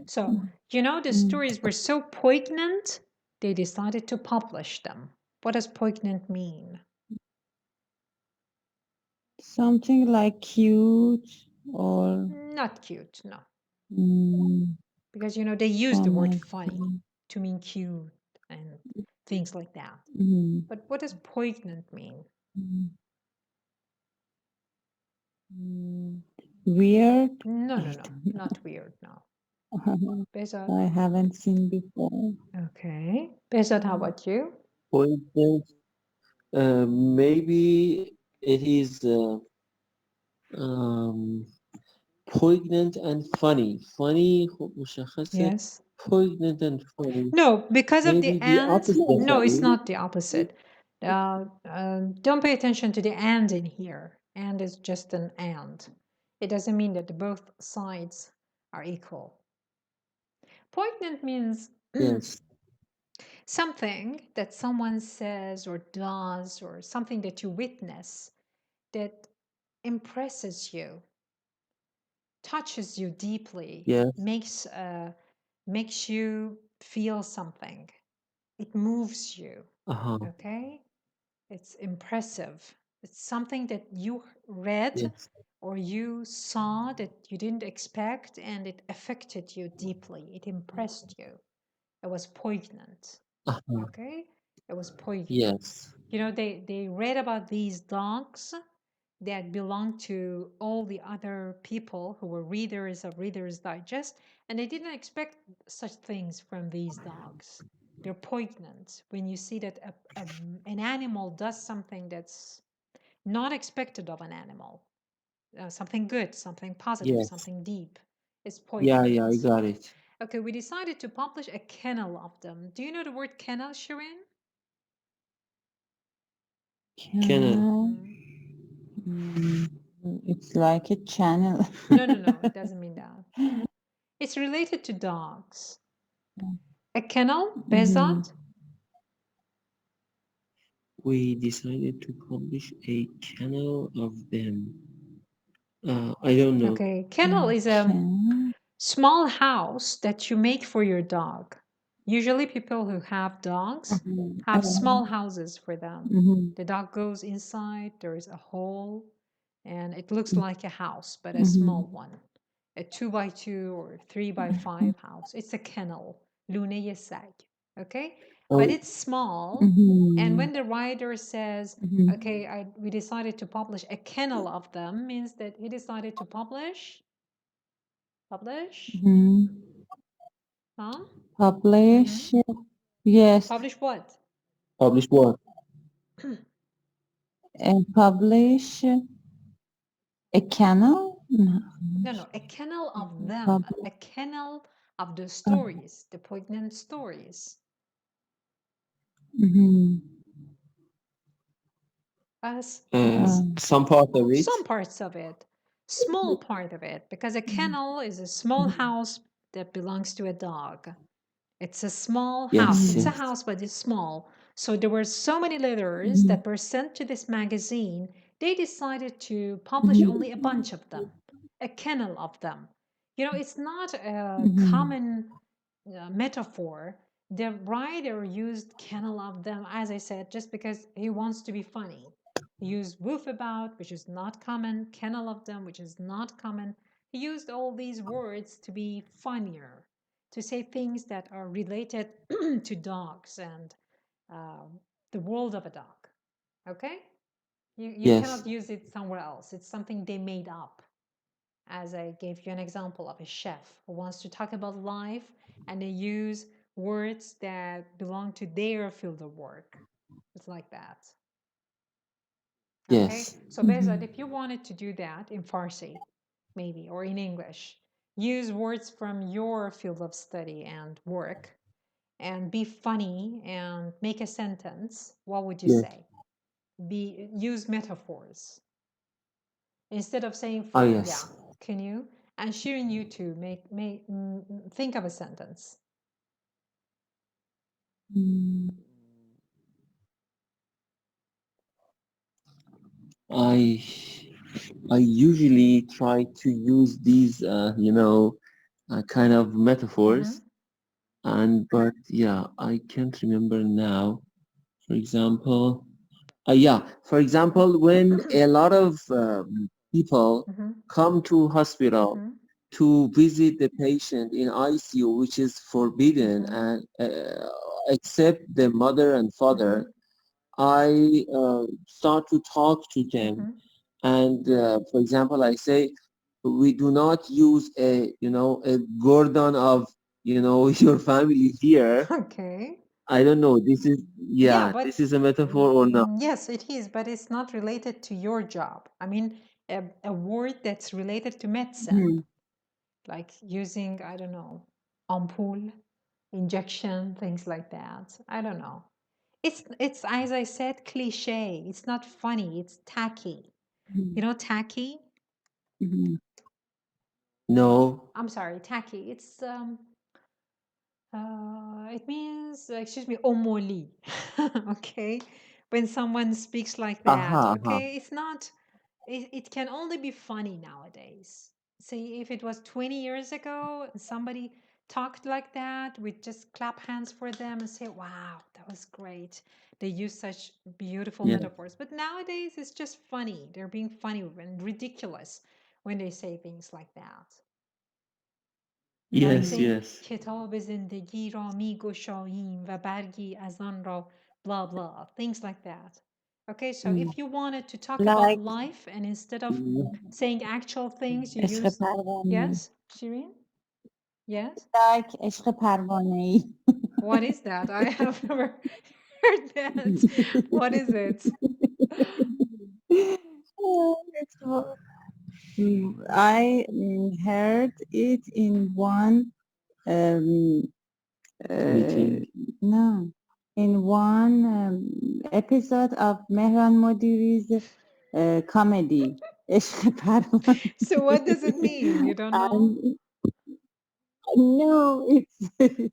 So, you know, the stories were so poignant, they decided to publish them. What does poignant mean? Something like cute or Not cute, no. mm, Because, you know, they use the word funny funny. to mean cute and things like that. But what does poignant mean? Weird? No, no, no. Not weird, no. Bezat? I haven't seen before. Okay. Bezat, how about you? Poignant. Maybe it is poignant and funny. Funny, Yes. poignant and funny. No, because of Maybe the the and. opposite. No, it's not the opposite. Don't pay attention to the and in here. And is just an and. It doesn't mean that both sides are equal. Poignant means Yes. something that someone says or does, or something that you witness that impresses you, touches you deeply, Yes. makes you feel something. It moves you. Okay? It's impressive. It's something that you read Yes. or you saw that you didn't expect, and it affected you deeply. It impressed you. It was poignant. Okay? It was poignant. Yes. You know, they read about these dogs that belonged to all the other people who were readers of Reader's Digest, and they didn't expect such things from these dogs. They're poignant when you see that an animal does something that's not expected of an animal, something good, something positive, Yes. something deep. It's poignant. Yeah, I got it. Okay, we decided to publish a kennel of them. Do you know the word kennel, Shirin? Kennel. It's like a channel. No, it doesn't mean that. It's related to dogs. A kennel, Bezat? We decided to publish a kennel of them. I don't know. Okay, kennel is a small house that you make for your dog. Usually people who have dogs have small houses for them. The dog goes inside, there is a hole, and it looks like a house, but a small one. A 2x2 or 3x5 house. It's a kennel. Lune sag. Okay? But it's small. And when the writer says, okay, we decided to publish a kennel of them, means that he decided to publish. Huh? Publish. Yes. Publish what? Publish what? Publish a kennel? No, a kennel of them. A kennel of the stories, the poignant stories. Some part of it. Some parts of it. Small part of it. Because a kennel is a small house that belongs to a dog. It's a small house. It's a house, but it's small. So there were so many letters that were sent to this magazine. They decided to publish only a bunch of them, a kennel of them. You know, it's not a common metaphor. The writer used kennel of them, as I said, just because he wants to be funny. He used woof about, which is not common, kennel of them, which is not common. He used all these words to be funnier, to say things that are related to dogs and the world of a dog. Okay? You cannot use it somewhere else. It's something they made up. As I gave you an example of a chef who wants to talk about life, and they use words that belong to their field of work. It's like that. Okay? So Bezat, if you wanted to do that in Farsi, maybe, or in English, use words from your field of study and work, and be funny and make a sentence. What would you say? Use metaphors instead of saying, yeah. Can you? And Shirin, you too, think of a sentence. I usually try to use these, kind of metaphors, but yeah, I can't remember now. For example, when a lot of people come to hospital to visit the patient in ICU, which is forbidden, and except the mother and father, I start to talk to them. And for example, I say, we do not use a Gordon of, your family here. Okay. I don't know. This is, this is a metaphor or not? Yes, it is, but it's not related to your job. I mean, a word that's related to medicine, like using, I don't know, ampoule, injection, things like that. I don't know. It's as I said, cliche. It's not funny. It's tacky. You know, tacky? No. I'm sorry, tacky. It's it means, excuse me, omoli. Okay, when someone speaks like that. Okay, it's not. It can only be funny nowadays. See, if it was 20 years ago, and somebody talked like that, we'd just clap hands for them and say, "Wow, that was great." They use such beautiful metaphors. But nowadays, it's just funny. They're being funny and ridiculous when they say things like that. Yes, say yes. کتاب زندگی را می گشاییم و برگی از آن را blah blah, things like that. Okay, so if you wanted to talk about life and instead of saying actual things, you use... Yes, Shirin? Yes? Like عشق پروانه‌ای. What is that? I have never heard that. What is it? I heard it in one no, in one episode of Mehran Modiri's comedy. عشق پروانه. So what does it mean? You don't know? No, it's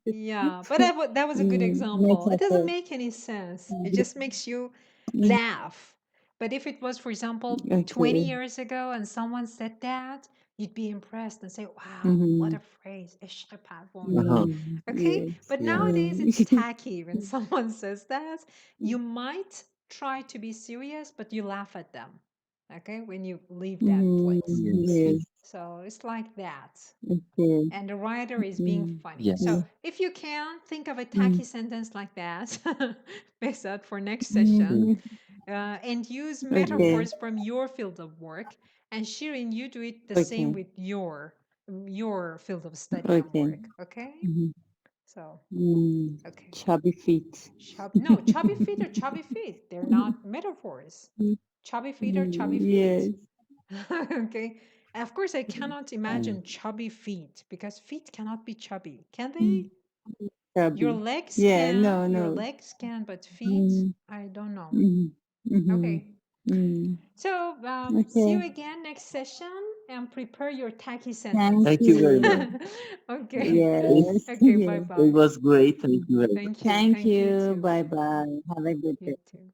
Yeah, but that was a good example. It doesn't make any sense. It just makes you laugh. But if it was, for example, 20 years ago and someone said that, you'd be impressed and say, wow, what a phrase. عشق پروانه. Okay, Yes, but nowadays it's tacky when someone says that. You might try to be serious, but you laugh at them. Okay, when you leave that place. Yes. So it's like that. Okay. And the writer is being funny. Yes. So if you can, think of a tacky sentence like that, base that for next session, and use metaphors from your field of work. And Shirin, you do it the same with your field of study and work. Okay? So, okay. Chubby feet. No, chubby feet are chubby feet. They're not metaphors. Chubby feet are chubby feet. Yes. Okay. And of course, I cannot imagine chubby feet because feet cannot be chubby, can they? Chubby. Your legs Yeah, can, no, your no. legs can, but feet, I don't know. Okay. So, see you again next session and prepare your tacky sentence. Thank you very much. Okay. Yes. Okay, bye-bye. It was great. Thank you very much. Thank you. Thank You you. too. Bye bye. Have a good day. You too.